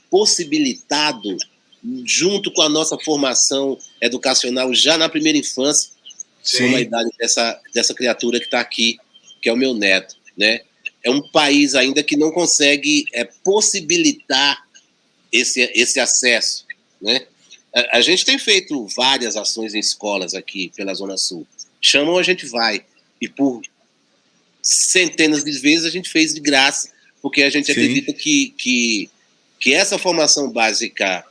possibilitado junto com a nossa formação educacional já na primeira infância, com a idade dessa criatura que está aqui, que é o meu neto, né? É um país ainda que não consegue possibilitar esse acesso, né? A gente tem feito várias ações em escolas aqui pela Zona Sul. Chamam, a gente vai. E por centenas de vezes a gente fez de graça, porque a gente acredita que essa formação básica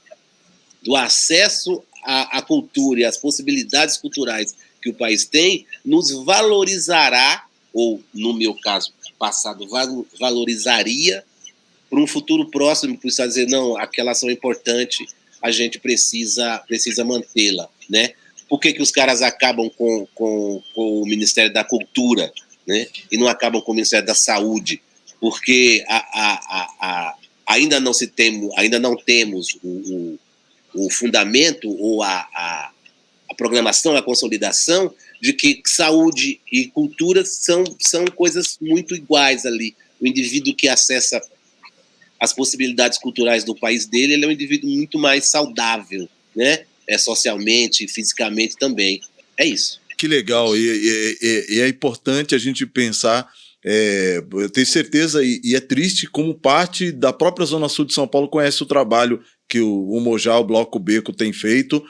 do acesso à cultura e às possibilidades culturais que o país tem, nos valorizará, ou, no meu caso passado, valorizaria para um futuro próximo, precisar dizer, não, aquela ação é importante, a gente precisa mantê-la, né? Por que os caras acabam com o Ministério da Cultura, né? E não acabam com o Ministério da Saúde? Porque ainda não temos o fundamento ou a programação, a consolidação de que saúde e cultura são coisas muito iguais ali. O indivíduo que acessa as possibilidades culturais do país dele, ele é um indivíduo muito mais saudável, né? Socialmente, fisicamente também. É isso. Que legal. E é importante a gente pensar. Eu tenho certeza, e é triste como parte da própria Zona Sul de São Paulo conhece o trabalho que o Mojá, o Bloco Beco, tem feito,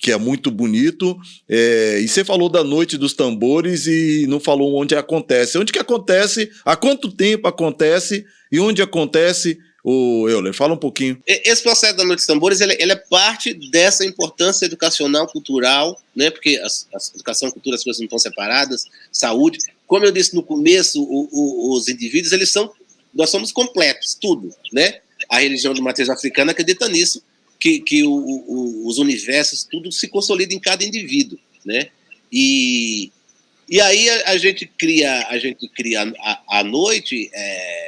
que é muito bonito. E você falou da Noite dos Tambores e não falou onde acontece. Onde que acontece? Há quanto tempo acontece? E onde acontece? Euler, fala um pouquinho. Esse processo da Noite dos Tambores ele é parte dessa importância educacional, cultural, né? Porque a educação e a cultura, as coisas não estão separadas, saúde. Como eu disse no começo, os indivíduos, nós somos completos, tudo, né? A religião de matriz africana acredita nisso, que os universos, tudo se consolida em cada indivíduo, né? E aí a gente cria a noite.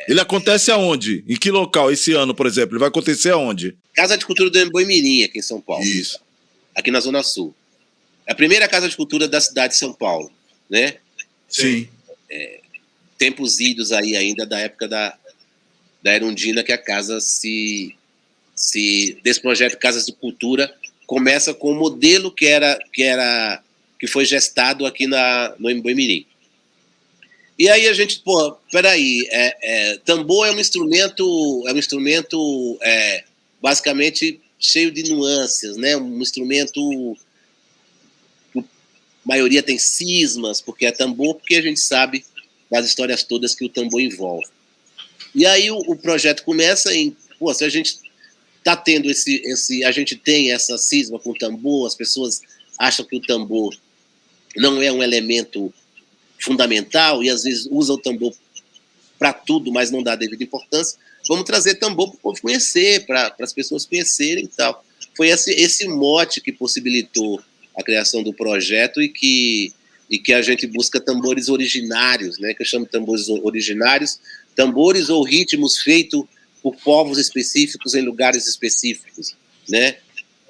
Ele acontece aonde? Em que local? Esse ano, por exemplo, ele vai acontecer aonde? Casa de Cultura do Emboimirim, aqui em São Paulo. Isso. Aqui na Zona Sul. É a primeira Casa de Cultura da cidade de São Paulo, né? Sim. Tempos idos aí ainda da época da Erundina, que a casa desse projeto Casas de Cultura começa com o modelo que foi gestado aqui no Emboimirim. E aí a gente, peraí, tambor é um instrumento basicamente cheio de nuances, né? Um instrumento, a maioria tem cismas, porque é tambor, porque a gente sabe das histórias todas que o tambor envolve. E aí o projeto começa se a gente está tendo a gente tem essa cisma com o tambor, as pessoas acham que o tambor não é um elemento fundamental e às vezes usa o tambor para tudo, mas não dá a devida importância. Vamos trazer tambor para o povo conhecer, para as pessoas conhecerem e tal. Foi esse mote que possibilitou a criação do projeto e que e que a gente busca tambores originários, né? Que eu chamo de tambores originários, tambores ou ritmos feitos por povos específicos em lugares específicos, né?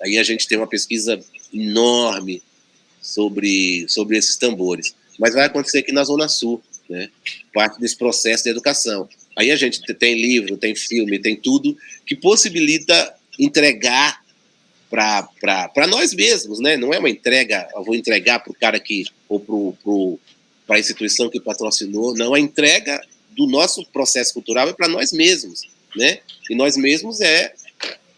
Aí a gente tem uma pesquisa enorme sobre esses tambores. Mas vai acontecer aqui na Zona Sul, né? Parte desse processo de educação. Aí a gente tem livro, tem filme, tem tudo que possibilita entregar para nós mesmos, né? Não é uma entrega, eu vou entregar para o cara que, ou para a instituição que patrocinou, não, a entrega do nosso processo cultural é para nós mesmos, né? E nós mesmos é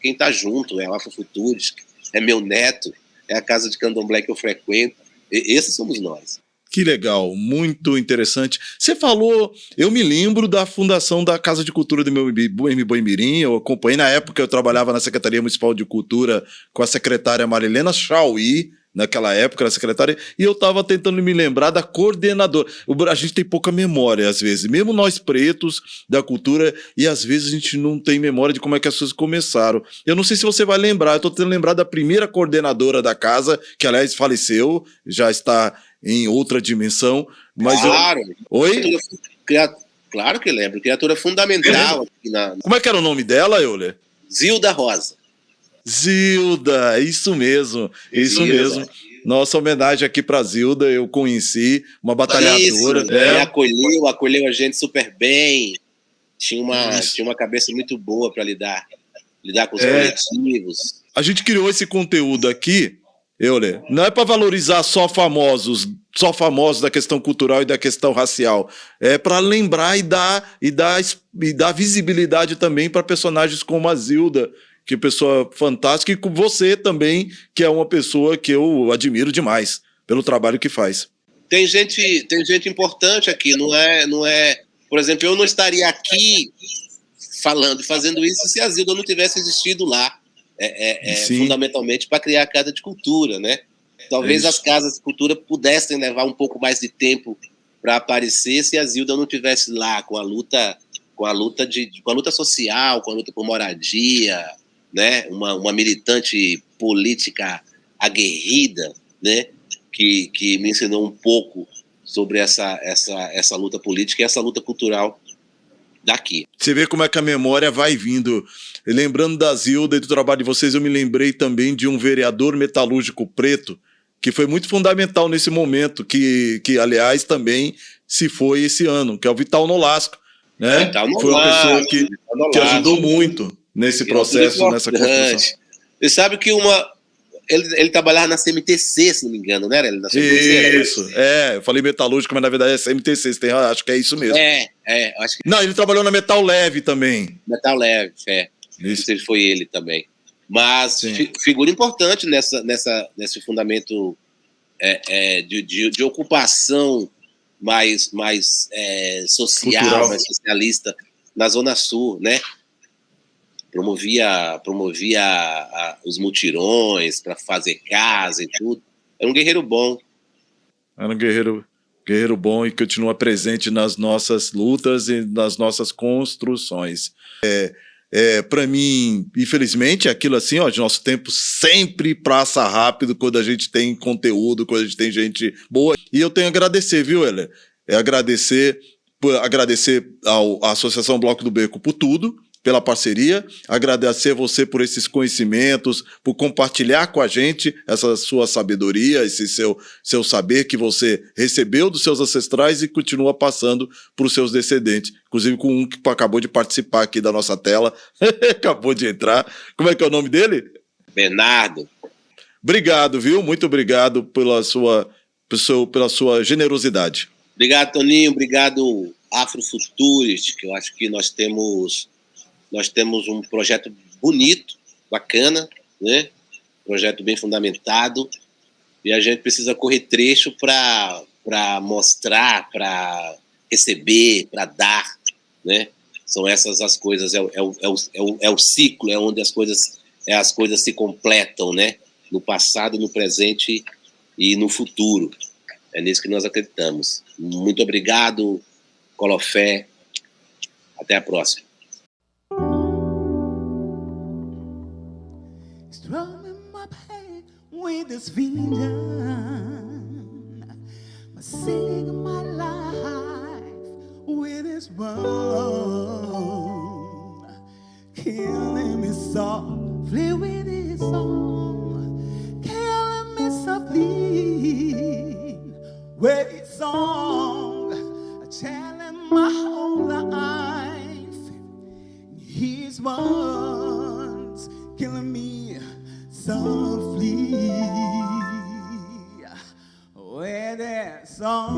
quem está junto, é o Afrofuturis, é meu neto, é a casa de candomblé que eu frequento, esses somos nós. Que legal, muito interessante. Você falou, eu me lembro da fundação da Casa de Cultura do meu Boimirim, eu acompanhei na época, eu trabalhava na Secretaria Municipal de Cultura com a secretária Marilena Chauí, naquela época, era secretária, e eu estava tentando me lembrar da coordenadora. A gente tem pouca memória, às vezes, mesmo nós pretos da cultura, e às vezes a gente não tem memória de como é que as coisas começaram. Eu não sei se você vai lembrar, eu estou tentando lembrar da primeira coordenadora da casa, que aliás faleceu, já está em outra dimensão, mas claro. Oi? Claro que lembro, criatura fundamental. Aqui Como é que era o nome dela, Euler? Zilda Rosa. Zilda, isso mesmo, isso Zilda. mesmo. Nossa homenagem aqui para Zilda, eu conheci, uma batalhadora. Isso, né? Acolheu a gente super bem, tinha uma cabeça muito boa para lidar com os coletivos. A gente criou esse conteúdo aqui, Euler, não é para valorizar só famosos da questão cultural e da questão racial, é para lembrar e dar visibilidade também para personagens como a Zilda, que pessoa fantástica, e com você também, que é uma pessoa que eu admiro demais pelo trabalho que faz. Tem gente importante aqui, não é. Por exemplo, eu não estaria aqui fazendo isso se a Zilda não tivesse existido lá, fundamentalmente para criar a Casa de Cultura, né? Talvez as casas de cultura pudessem levar um pouco mais de tempo para aparecer se a Zilda não tivesse lá com a luta social, com a luta por moradia, né? Uma militante política aguerrida, né? Que me ensinou um pouco sobre essa luta política e essa luta cultural daqui. Você vê como é que a memória vai vindo. Lembrando da Zilda e do trabalho de vocês, eu me lembrei também de um vereador metalúrgico preto que foi muito fundamental nesse momento, que aliás também se foi esse ano, que é o Vital Nolasco, né? Foi uma pessoa que ajudou muito nesse processo, nessa construção. Você sabe que ele trabalhava na CMTC, se não me engano, né? Ele na CMTC, isso, eu falei metalúrgico, mas na verdade é CMTC, acho que é isso mesmo. Acho que... Não, ele trabalhou na Metal Leve também. Metal Leve, Não sei se foi ele também. Mas figura importante nesse fundamento de ocupação mais social, cultural, mais socialista na Zona Sul, né? Promovia os mutirões para fazer casa e tudo. Era um guerreiro bom. Era um guerreiro bom e continua presente nas nossas lutas e nas nossas construções. Para mim, infelizmente, aquilo assim, ó, de nosso tempo sempre passa rápido quando a gente tem conteúdo, quando a gente tem gente boa. E eu tenho a agradecer, viu, Heller? Agradecer à Associação Bloco do Beco por tudo, pela parceria, agradecer você por esses conhecimentos, por compartilhar com a gente essa sua sabedoria, esse seu saber que você recebeu dos seus ancestrais e continua passando para os seus descendentes, inclusive com um que acabou de participar aqui da nossa tela, acabou de entrar. Como é que é o nome dele? Bernardo. Obrigado, viu? Muito obrigado pela sua generosidade. Obrigado, Toninho. Obrigado, Afrofuturis, que eu acho que nós temos um projeto bonito, bacana, né? Projeto bem fundamentado, e a gente precisa correr trecho para mostrar, para receber, para dar, né? São essas as coisas, é o ciclo, é onde as coisas se completam, né? No passado, no presente e no futuro. É nisso que nós acreditamos. Muito obrigado, Colofé. Até a próxima. Strumming my pain with this vision, sing my life with this one, killing me softly with his song, killing me softly with his song, telling my whole life. He's one's killing me softly with that song.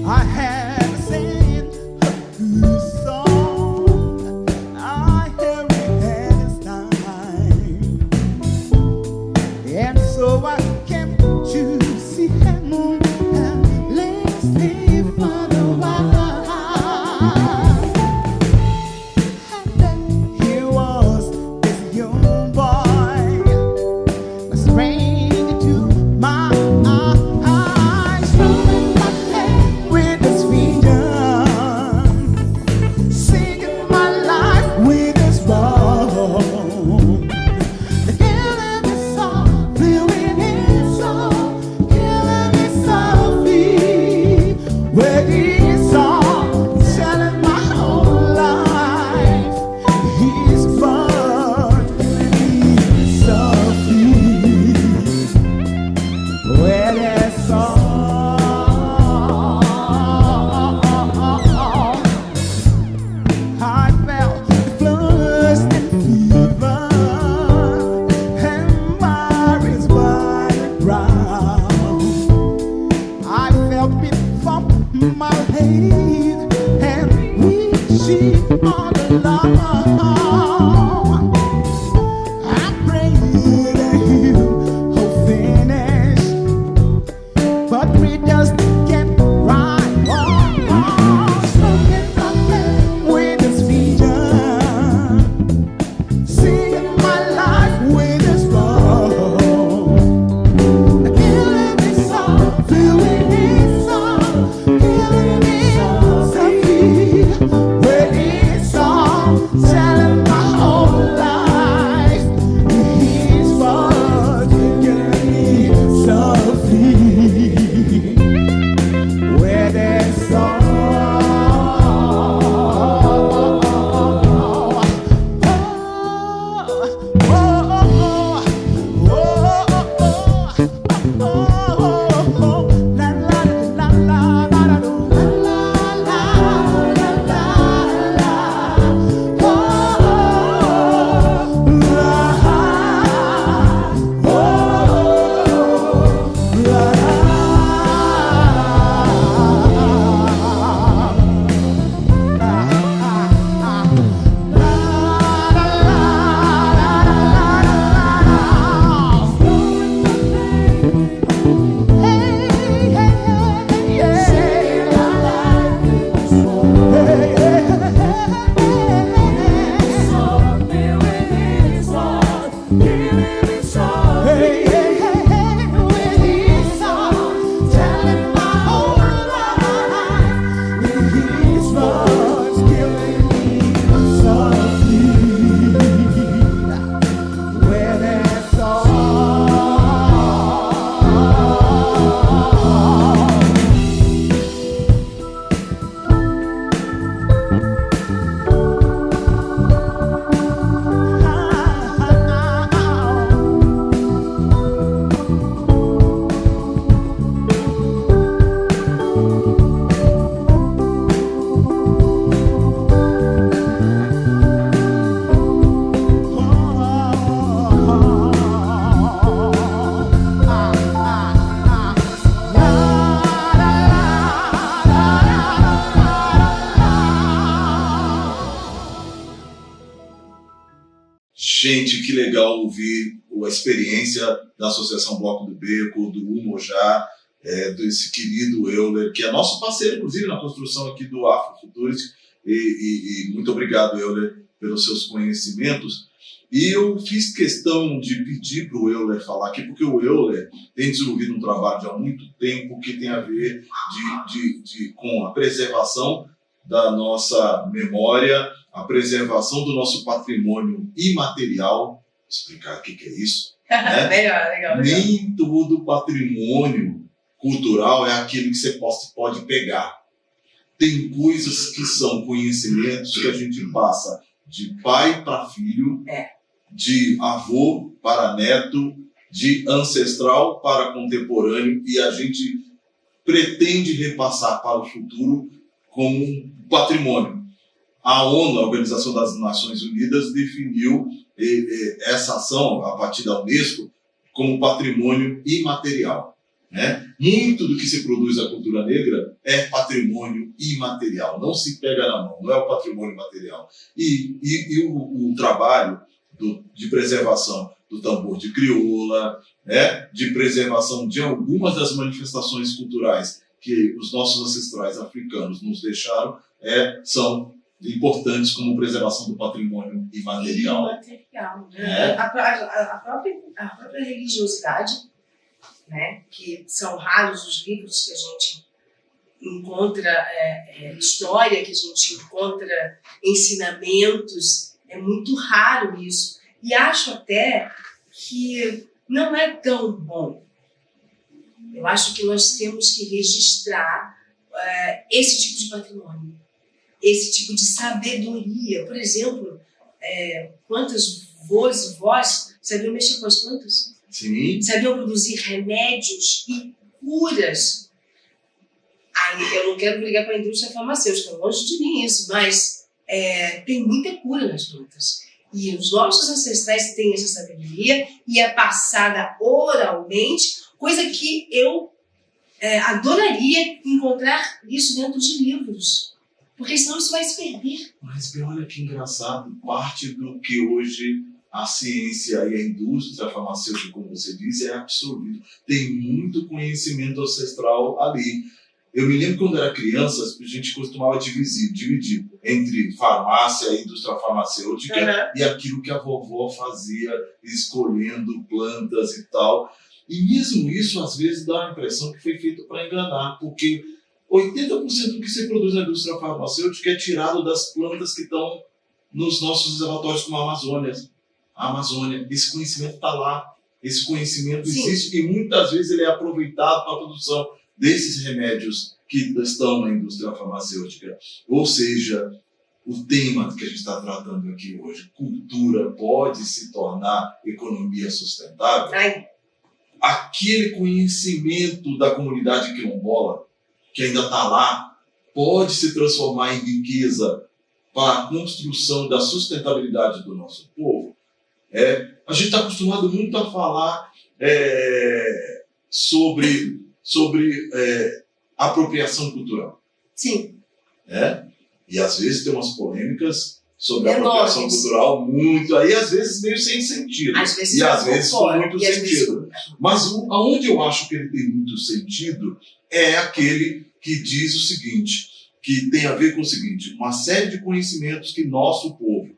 I haven't seen a good song. I haven't had this time, and so I came to see him and let's live for the while. And then he was this young boy, a stranger to my eyes, throwing my head with his vision, singing my life with his song, killing me softly with his song, killing me softly with his song, telling my whole life. He's fun, killing me softly with his song. I felt the floods and fever, and my wrist by the ground. I felt it from my lady, and we she all along. I pray that you will finish, but we just can't ride on. Smoking my head with this vision, singing my life with this song, killing me softly with his song, killing me softly with his song, telling my whole life. He's fun, killing me softly with his song. Gente, que legal ouvir a experiência da Associação Bloco do Beco, do Umojá, desse querido Euler, que é nosso parceiro, inclusive, na construção aqui do Afrofuturistic. E muito obrigado, Euler, pelos seus conhecimentos. E eu fiz questão de pedir para o Euler falar aqui, porque o Euler tem desenvolvido um trabalho já há muito tempo que tem a ver com a preservação da nossa memória, a preservação do nosso patrimônio imaterial, explicar o que é isso. Né? Legal. Nem todo patrimônio cultural é aquele que você pode pegar. Tem coisas que são conhecimentos que a gente passa de pai para filho, de avô para neto, de ancestral para contemporâneo, e a gente pretende repassar para o futuro como um patrimônio. A ONU, a Organização das Nações Unidas, definiu essa ação, a partir da Unesco, como patrimônio imaterial. Né? Muito do que se produz na cultura negra é patrimônio imaterial, não se pega na mão, não é o patrimônio material. E o trabalho de preservação do tambor de crioula, né? De preservação de algumas das manifestações culturais que os nossos ancestrais africanos nos deixaram, são importantes como preservação do patrimônio imaterial. Né? A própria religiosidade, né? Que são raros os livros que a gente encontra história, que a gente encontra ensinamentos, é muito raro isso. E acho até que não é tão bom. Eu acho que nós temos que registrar esse tipo de patrimônio, esse tipo de sabedoria. Por exemplo, quantos vós e vós sabiam mexer com as plantas? Sim. Sabiam produzir remédios e curas. Eu não quero brigar com a indústria farmacêutica, longe de mim isso, mas tem muita cura nas plantas. E os nossos ancestrais têm essa sabedoria e é passada oralmente, coisa que eu adoraria encontrar isso dentro de livros, porque senão isso vai se perder. Mas olha que engraçado, parte do que hoje a ciência e a indústria farmacêutica, como você disse, é absorvido. Tem muito conhecimento ancestral ali. Eu me lembro quando era criança, a gente costumava dividir entre farmácia e indústria farmacêutica e aquilo que a vovó fazia, escolhendo plantas e tal. E mesmo isso, às vezes, dá a impressão que foi feito para enganar, porque 80% do que se produz na indústria farmacêutica é tirado das plantas que estão nos nossos reservatórios como a Amazônia. Esse conhecimento está lá, esse conhecimento existe e muitas vezes ele é aproveitado para a produção desses remédios que estão na indústria farmacêutica. Ou seja, o tema que a gente está tratando aqui hoje, cultura pode se tornar economia sustentável? Aquele conhecimento da comunidade quilombola, que ainda está lá, pode se transformar em riqueza para a construção da sustentabilidade do nosso povo? A gente está acostumado muito a falar sobre apropriação cultural. Sim. E às vezes tem umas polêmicas sobre apropriação cultural muito, aí às vezes meio sem sentido. Às vezes e às vezes com muito sentido. Vezes... Mas aonde eu acho que ele tem muito sentido é aquele que diz o seguinte, que tem a ver com o seguinte, uma série de conhecimentos que nosso povo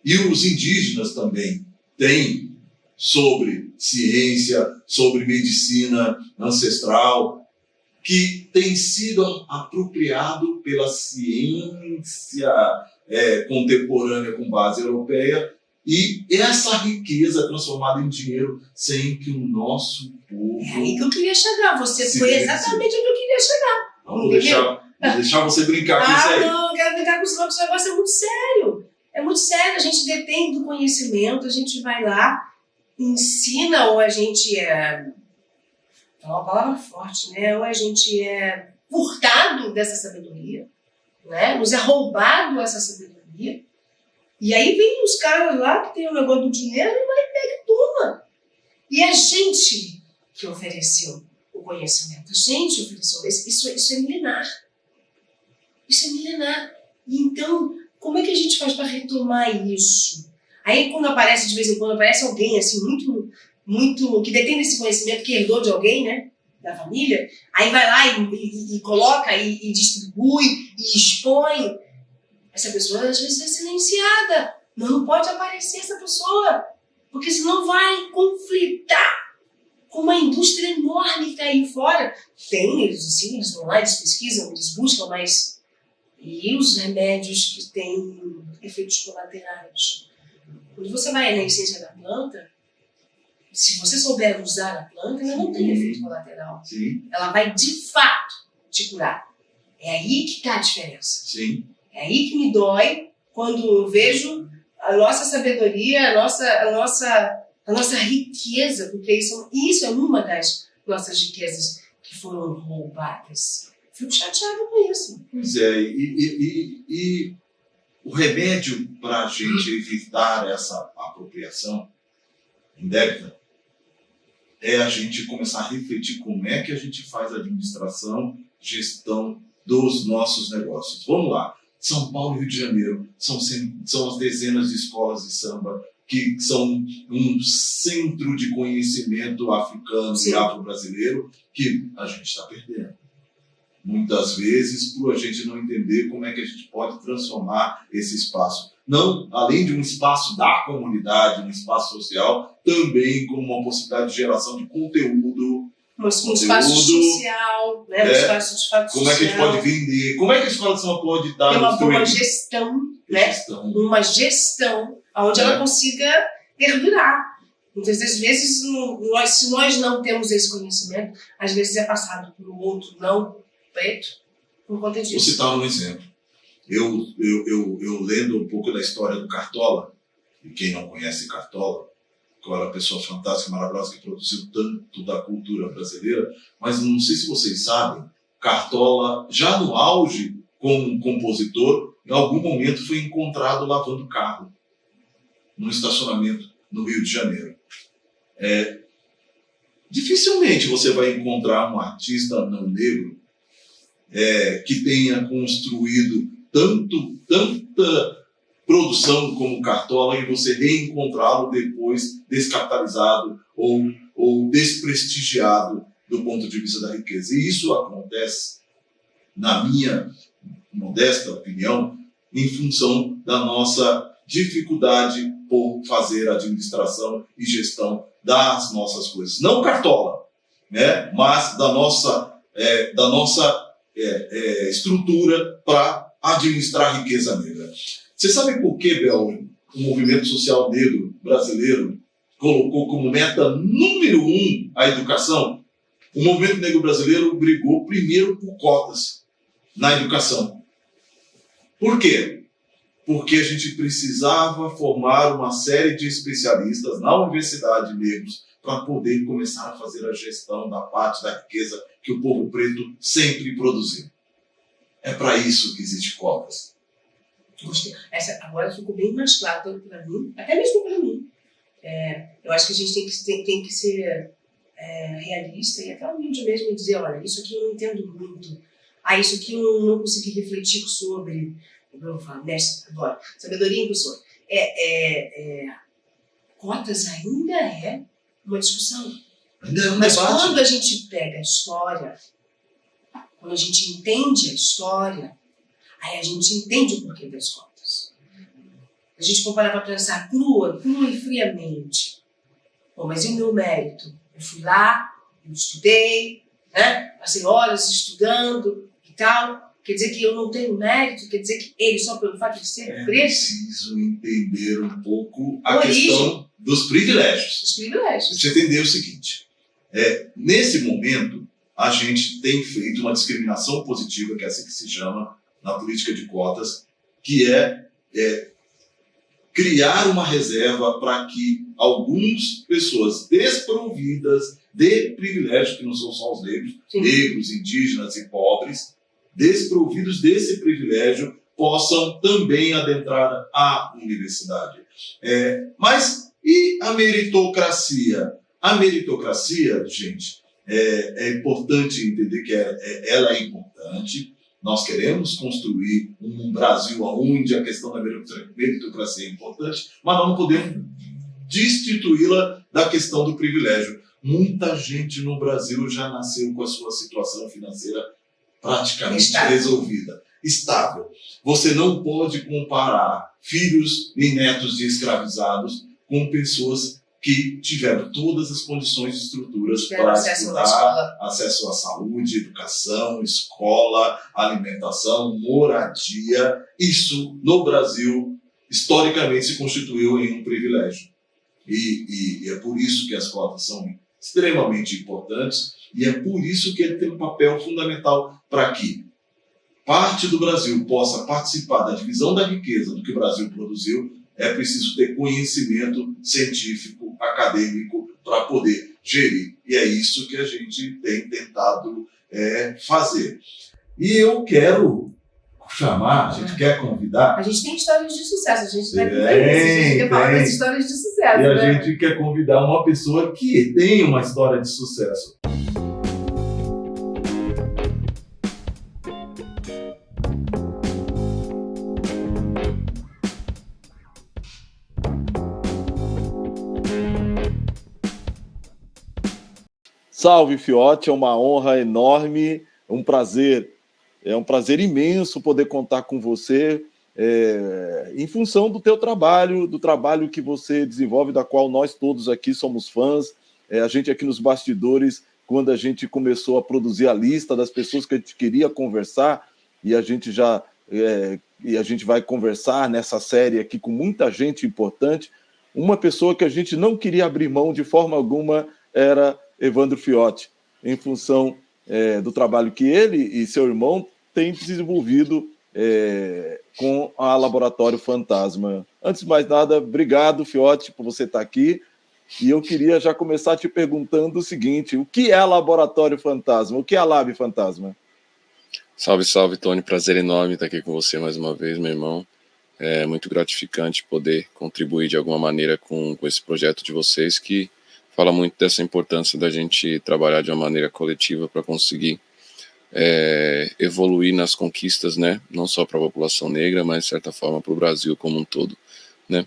e os indígenas também têm sobre ciência, sobre medicina ancestral, que tem sido apropriado pela ciência contemporânea com base europeia, e essa riqueza é transformada em dinheiro sem que o nosso povo... É aí que eu queria chegar, você foi exatamente onde eu queria chegar. Vou deixar você brincar com isso aí. Não quero brincar com isso não, porque esse negócio é muito sério. É muito sério, a gente detém do conhecimento, a gente vai lá, ensina, ou a gente é uma palavra forte, né? Ou a gente é furtado dessa sabedoria, né? Nos é roubado essa sabedoria. E aí vem os caras lá que tem o negócio do dinheiro e vai pegar e toma. E a gente que ofereceu o conhecimento, a gente ofereceu. Isso é milenar. Isso é milenar. E então, como é que a gente faz para retomar isso? Aí quando aparece, de vez em quando, aparece alguém assim, muito que detém esse conhecimento, que herdou de alguém, né, da família, aí vai lá e coloca e distribui e expõe. Essa pessoa às vezes é silenciada. Não pode aparecer essa pessoa, porque senão vai conflitar com uma indústria enorme que está aí fora. Tem, eles vão lá, eles pesquisam, eles buscam, mas e os remédios que têm efeitos colaterais? Quando você vai na essência da planta, se você souber usar a planta, ela não tem efeito colateral. Sim, Ela vai, de fato, te curar. É aí que está a diferença. sim. É aí que me dói quando eu vejo a nossa sabedoria, a nossa riqueza, porque isso é uma das nossas riquezas que foram roubadas. Fico chateada com isso. Pois é, e o remédio para a gente evitar essa apropriação indébita é a gente começar a refletir como é que a gente faz a administração, gestão dos nossos negócios. Vamos lá. São Paulo e Rio de Janeiro são as dezenas de escolas de samba que são um centro de conhecimento africano Sim. e afro-brasileiro que a gente está perdendo. Muitas vezes, por a gente não entender como é que a gente pode transformar esse espaço. Não, além de um espaço da comunidade, um espaço social, também como uma possibilidade de geração de conteúdo. Um espaço social, né? Um espaço de fato Como é que a gente pode vender? Como é que a escola de samba pode dar ter uma boa instrumento? gestão, né? Uma gestão onde ela consiga perdurar. Muitas das vezes, se nós não temos esse conhecimento, às vezes é passado por um outro não preto por conta disso. Vou citar um exemplo. Eu lendo um pouco da história do Cartola, e quem não conhece Cartola, que era uma pessoa fantástica, maravilhosa, que produziu tanto da cultura brasileira, mas não sei se vocês sabem, Cartola, já no auge como compositor, em algum momento foi encontrado lavando carro num estacionamento no Rio de Janeiro. Dificilmente você vai encontrar um artista não negro que tenha construído tanta produção como Cartola e você reencontrá-lo depois descapitalizado ou desprestigiado do ponto de vista da riqueza. E isso acontece, na minha modesta opinião, em função da nossa dificuldade por fazer administração e gestão das nossas coisas. Não Cartola, né? Mas da nossa estrutura para administrar a riqueza negra. Você sabe por que, Bel, o movimento social negro brasileiro colocou como meta número 1 a educação? O movimento negro brasileiro brigou primeiro por cotas na educação. Por quê? Porque a gente precisava formar uma série de especialistas na universidade negros para poder começar a fazer a gestão da parte da riqueza que o povo preto sempre produziu. É para isso que existe cotas. Agora ficou bem mais claro para mim, até mesmo para mim. Eu acho que a gente tem que ser realista e até humilde mesmo e dizer, olha, isso aqui eu não entendo muito. Isso aqui eu não consegui refletir sobre. Eu vou falar, mestre, agora, sabedoria em pessoa. Cotas ainda é uma discussão. Ainda é um Mas debate. quando a gente pega a história, quando a gente entende a história, aí a gente entende o porquê das cotas. A gente for parar para pensar crua e friamente. Mas e o meu mérito? Eu fui lá, eu estudei, né? Passei horas estudando e tal. Quer dizer que eu não tenho mérito? Quer dizer que ele, só pelo fato de ser preto? Preciso entender um pouco a questão dos privilégios. Dos privilégios. Você entender o seguinte, nesse momento, a gente tem feito uma discriminação positiva, que é assim que se chama na política de cotas, que é criar uma reserva para que algumas pessoas desprovidas de privilégios, que não são só os negros, Sim. negros, indígenas e pobres, desprovidos desse privilégio, possam também adentrar a universidade. Mas e a meritocracia? A meritocracia, gente, é importante entender que ela é importante. Nós queremos construir um Brasil onde a questão da meritocracia é importante, mas nós não podemos destituí-la da questão do privilégio. Muita gente no Brasil já nasceu com a sua situação financeira praticamente resolvida, estável. Você não pode comparar filhos e netos de escravizados com pessoas que tiveram todas as condições e estruturas para estudar, acesso à saúde, educação, escola, alimentação, moradia. Isso, no Brasil, historicamente se constituiu em um privilégio. E é por isso que as cotas são extremamente importantes e é por isso que ele tem um papel fundamental para que parte do Brasil possa participar da divisão da riqueza do que o Brasil produziu. É preciso ter conhecimento científico, acadêmico, para poder gerir. E é isso que a gente tem tentado fazer. E eu quero chamar, a gente quer convidar... A gente tem histórias de sucesso, a gente vai contar isso, a gente quer falar das histórias de sucesso. E a gente quer convidar uma pessoa que tem uma história de sucesso. Salve, Fiote, é uma honra enorme, um prazer imenso poder contar com você em função do teu trabalho, do trabalho que você desenvolve, da qual nós todos aqui somos fãs. A gente aqui nos bastidores, quando a gente começou a produzir a lista das pessoas que a gente queria conversar, e a gente vai conversar nessa série aqui com muita gente importante, uma pessoa que a gente não queria abrir mão de forma alguma era Evandro Fiote, em função do trabalho que ele e seu irmão têm desenvolvido com a Laboratório Fantasma. Antes de mais nada, obrigado, Fiote, por você estar aqui. E eu queria já começar te perguntando o seguinte: o que é Laboratório Fantasma? O que é a Lab Fantasma? Salve, salve, Tony. Prazer enorme estar aqui com você mais uma vez, meu irmão. É muito gratificante poder contribuir de alguma maneira com esse projeto de vocês, que fala muito dessa importância da gente trabalhar de uma maneira coletiva para conseguir evoluir nas conquistas, né? Não só para a população negra, mas de certa forma para o Brasil como um todo, né?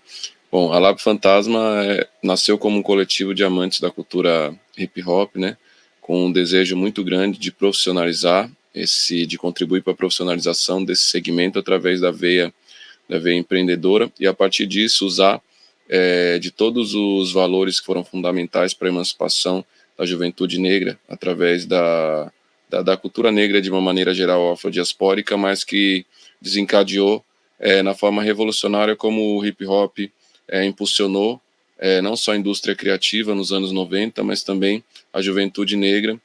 Bom, a Lab Fantasma nasceu como um coletivo de amantes da cultura hip hop, né? Com um desejo muito grande de profissionalizar de contribuir para a profissionalização desse segmento através da veia empreendedora, e a partir disso usar de todos os valores que foram fundamentais para a emancipação da juventude negra, através da cultura negra de uma maneira geral afrodiaspórica, mas que desencadeou na forma revolucionária como o hip hop impulsionou não só a indústria criativa nos anos 90, mas também a juventude negra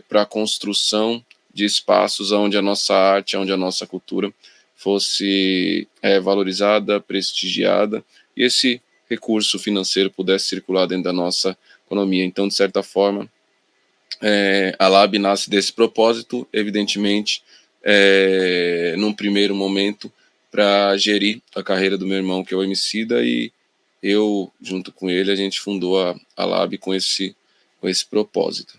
para a construção de espaços onde a nossa arte, onde a nossa cultura fosse valorizada, prestigiada, e esse recurso financeiro pudesse circular dentro da nossa economia. Então, de certa forma, a Lab nasce desse propósito, evidentemente, num primeiro momento, para gerir a carreira do meu irmão, que é o Emicida, e eu, junto com ele, a gente fundou a Lab com esse propósito.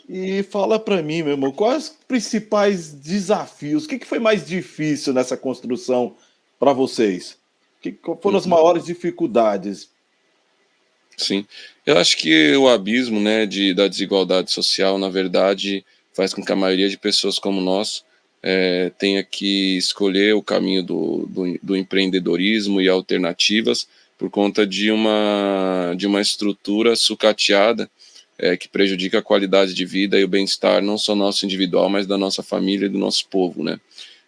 E fala para mim, meu irmão, quais os principais desafios? O que foi mais difícil nessa construção para vocês? Quais foram as maiores dificuldades? Sim, eu acho que o abismo, né, da desigualdade social, na verdade, faz com que a maioria de pessoas como nós tenha que escolher o caminho do empreendedorismo e alternativas por conta de uma estrutura sucateada que prejudica a qualidade de vida e o bem-estar, não só nosso individual, mas da nossa família e do nosso povo, né?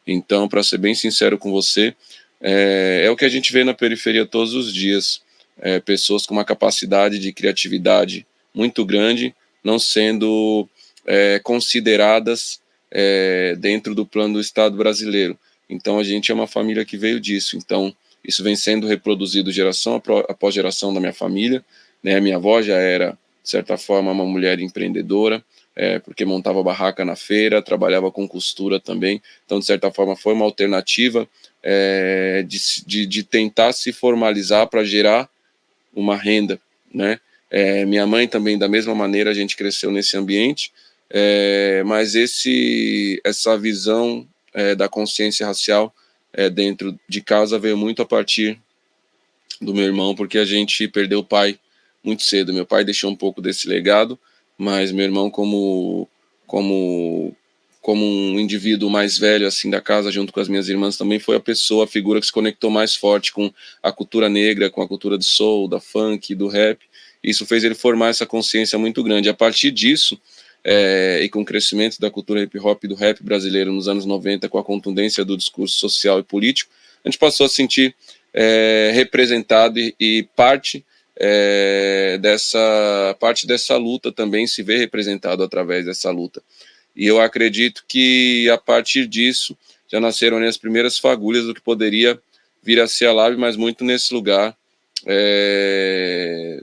Então, para ser bem sincero com você, é o que a gente vê na periferia todos os dias, pessoas com uma capacidade de criatividade muito grande, não sendo consideradas dentro do plano do Estado brasileiro. Então, a gente é uma família que veio disso. Então, isso vem sendo reproduzido geração após geração da minha família, né? A minha avó já era, de certa forma, uma mulher empreendedora, porque montava barraca na feira, trabalhava com costura também. Então, de certa forma, foi uma alternativa de tentar se formalizar para gerar uma renda, né? Minha mãe também, da mesma maneira, a gente cresceu nesse ambiente, mas essa visão da consciência racial dentro de casa veio muito a partir do meu irmão, porque a gente perdeu o pai muito cedo. Meu pai deixou um pouco desse legado, mas meu irmão, como um indivíduo mais velho assim da casa, junto com as minhas irmãs, também foi a figura que se conectou mais forte com a cultura negra, com a cultura do soul, da funk, do rap. Isso fez ele formar essa consciência muito grande. A partir disso, e com o crescimento da cultura hip hop e do rap brasileiro nos anos 90, com a contundência do discurso social e político, a gente passou a sentir representado e parte dessa luta também se vê representado através dessa luta. E eu acredito que a partir disso já nasceram as primeiras fagulhas do que poderia vir a ser a Lab, mas muito nesse lugar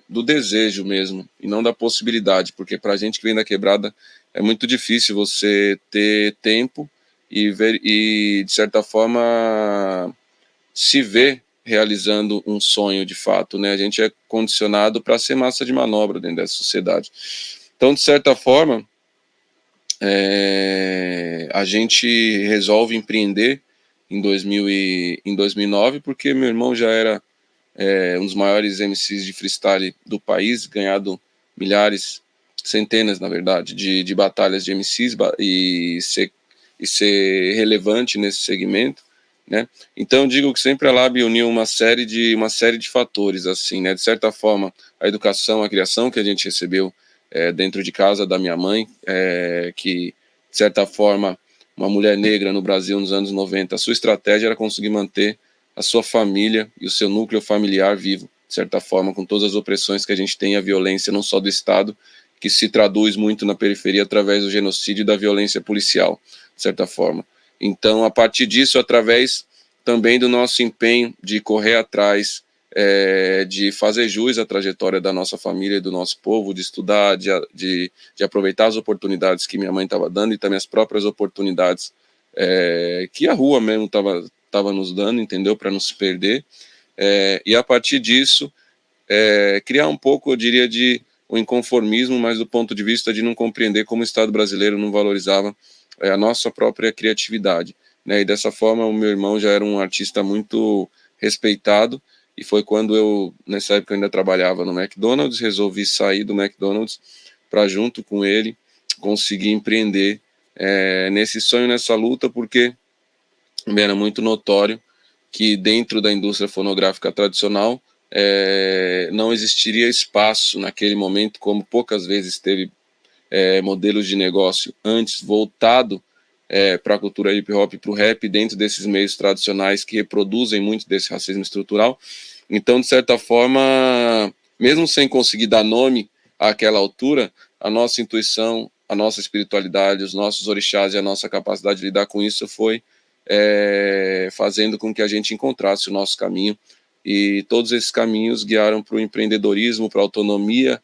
do desejo mesmo, e não da possibilidade, porque para a gente que vem da quebrada é muito difícil você ter tempo e de certa forma se ver realizando um sonho de fato, né? A gente é condicionado para ser massa de manobra dentro dessa sociedade. Então, de certa forma, a gente resolve empreender em 2009, porque meu irmão já era um dos maiores MCs de freestyle do país, ganhado milhares, centenas, na verdade, de batalhas de MCs e ser relevante nesse segmento, né? Então eu digo que sempre a Lab uniu uma série de fatores, assim, né? De certa forma, a educação, a criação que a gente recebeu dentro de casa da minha mãe, que, de certa forma, uma mulher negra no Brasil nos anos 90, a sua estratégia era conseguir manter a sua família e o seu núcleo familiar vivo, de certa forma, com todas as opressões que a gente tem, a violência não só do Estado, que se traduz muito na periferia através do genocídio e da violência policial, de certa forma. Então, a partir disso, através também do nosso empenho de correr atrás, de fazer jus à trajetória da nossa família e do nosso povo, de estudar, de aproveitar as oportunidades que minha mãe estava dando e também as próprias oportunidades que a rua mesmo estava nos dando, entendeu? Para não se perder. E a partir disso, criar um pouco, eu diria, de um inconformismo, mas do ponto de vista de não compreender como o Estado brasileiro não valorizava a nossa própria criatividade, né? E dessa forma, o meu irmão já era um artista muito respeitado, e foi quando eu, nessa época eu ainda trabalhava no McDonald's, resolvi sair do McDonald's para, junto com ele, conseguir empreender nesse sonho, nessa luta, porque era muito notório que dentro da indústria fonográfica tradicional não existiria espaço naquele momento, como poucas vezes teve modelos de negócio antes voltado para a cultura hip hop e para o rap dentro desses meios tradicionais que reproduzem muito desse racismo estrutural. Então, de certa forma, mesmo sem conseguir dar nome àquela altura, a nossa intuição, a nossa espiritualidade, os nossos orixás e a nossa capacidade de lidar com isso foi fazendo com que a gente encontrasse o nosso caminho, e todos esses caminhos guiaram para o empreendedorismo, para a autonomia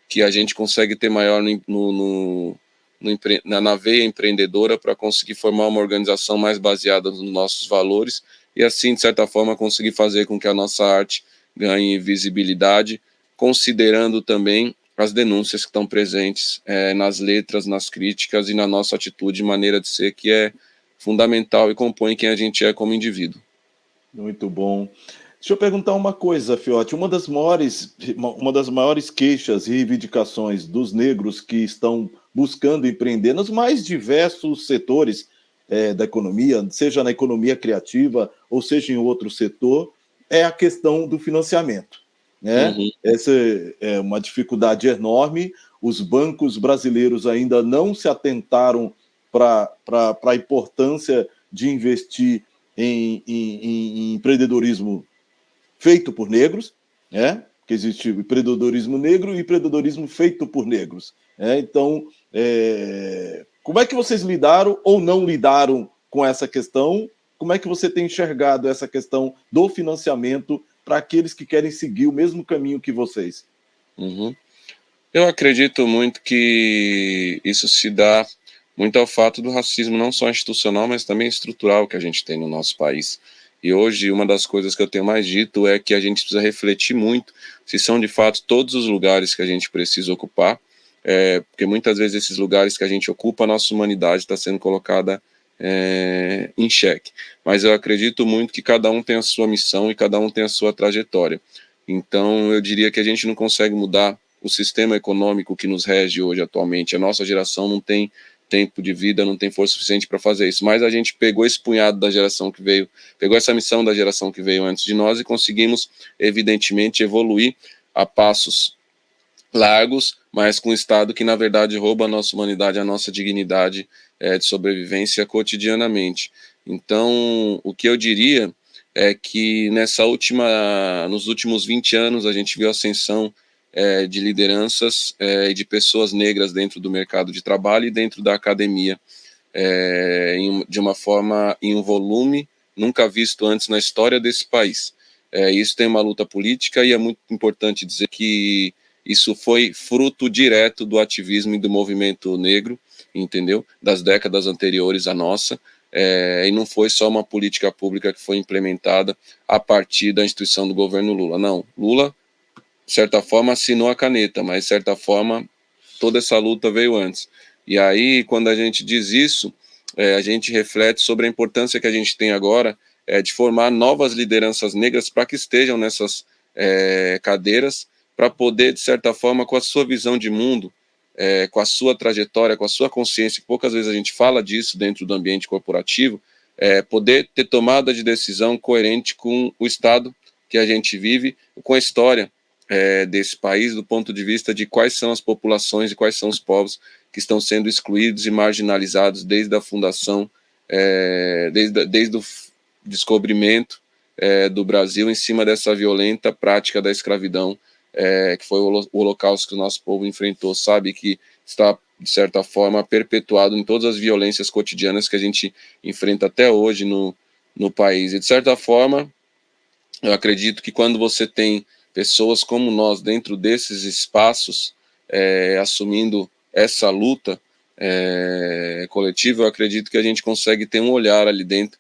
que a gente consegue ter maior na veia empreendedora, para conseguir formar uma organização mais baseada nos nossos valores e assim, de certa forma, conseguir fazer com que a nossa arte ganhe visibilidade, considerando também as denúncias que estão presentes nas letras, nas críticas e na nossa atitude, maneira de ser, que é fundamental e compõe quem a gente é como indivíduo. Muito bom. Deixa eu perguntar uma coisa, Fiote. Uma das maiores queixas e reivindicações dos negros que estão buscando empreender nos mais diversos setores da economia, seja na economia criativa ou seja em outro setor, é a questão do financiamento, né? Uhum. Essa é uma dificuldade enorme. Os bancos brasileiros ainda não se atentaram para a importância de investir em empreendedorismo feito por negros, né? Porque existe o empreendedorismo negro e empreendedorismo feito por negros. Então, como é que vocês lidaram ou não lidaram com essa questão? Como é que você tem enxergado essa questão do financiamento para aqueles que querem seguir o mesmo caminho que vocês? Uhum. Eu acredito muito que isso se dá muito ao fato do racismo não só institucional, mas também estrutural que a gente tem no nosso país. E hoje, uma das coisas que eu tenho mais dito é que a gente precisa refletir muito se são, de fato, todos os lugares que a gente precisa ocupar, porque muitas vezes esses lugares que a gente ocupa, a nossa humanidade está sendo colocada em xeque. Mas eu acredito muito que cada um tem a sua missão e cada um tem a sua trajetória. Então, eu diria que a gente não consegue mudar o sistema econômico que nos rege hoje atualmente. A nossa geração não tem tempo de vida, não tem força suficiente para fazer isso, mas a gente pegou esse punhado da geração que veio, pegou essa missão da geração que veio antes de nós e conseguimos, evidentemente, evoluir a passos largos, mas com um Estado que, na verdade, rouba a nossa humanidade, a nossa dignidade de sobrevivência cotidianamente. Então, o que eu diria é que nos últimos 20 anos a gente viu a ascensão de lideranças e de pessoas negras dentro do mercado de trabalho e dentro da academia, de uma forma, em um volume nunca visto antes na história desse país. Isso tem uma luta política e é muito importante dizer que isso foi fruto direto do ativismo e do movimento negro, entendeu? Das décadas anteriores à nossa, e não foi só uma política pública que foi implementada a partir da instituição do governo Lula. Não, Lula, de certa forma, assinou a caneta, mas de certa forma toda essa luta veio antes. E aí, quando a gente diz isso, a gente reflete sobre a importância que a gente tem agora de formar novas lideranças negras para que estejam nessas cadeiras, para poder, de certa forma, com a sua visão de mundo, com a sua trajetória, com a sua consciência, que poucas vezes a gente fala disso dentro do ambiente corporativo, poder ter tomada de decisão coerente com o Estado que a gente vive, com a história desse país, do ponto de vista de quais são as populações e quais são os povos que estão sendo excluídos e marginalizados desde a fundação, desde o descobrimento do Brasil em cima dessa violenta prática da escravidão, que foi o holocausto que o nosso povo enfrentou, sabe, que está, de certa forma, perpetuado em todas as violências cotidianas que a gente enfrenta até hoje no país. E, de certa forma, eu acredito que quando você tem pessoas como nós dentro desses espaços, assumindo essa luta coletiva, eu acredito que a gente consegue ter um olhar ali dentro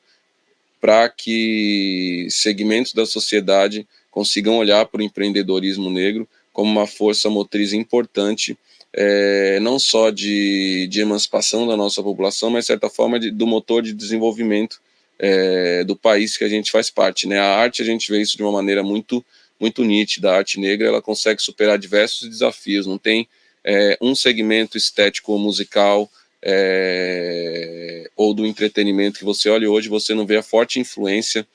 para que segmentos da sociedade consigam olhar para o empreendedorismo negro como uma força motriz importante, não só de emancipação da nossa população, mas, de certa forma, do motor de desenvolvimento do país que a gente faz parte, né? A arte, a gente vê isso de uma maneira muito, muito nítida. A arte negra, ela consegue superar diversos desafios, não tem um segmento estético ou musical ou do entretenimento que você olha hoje, você não vê a forte influência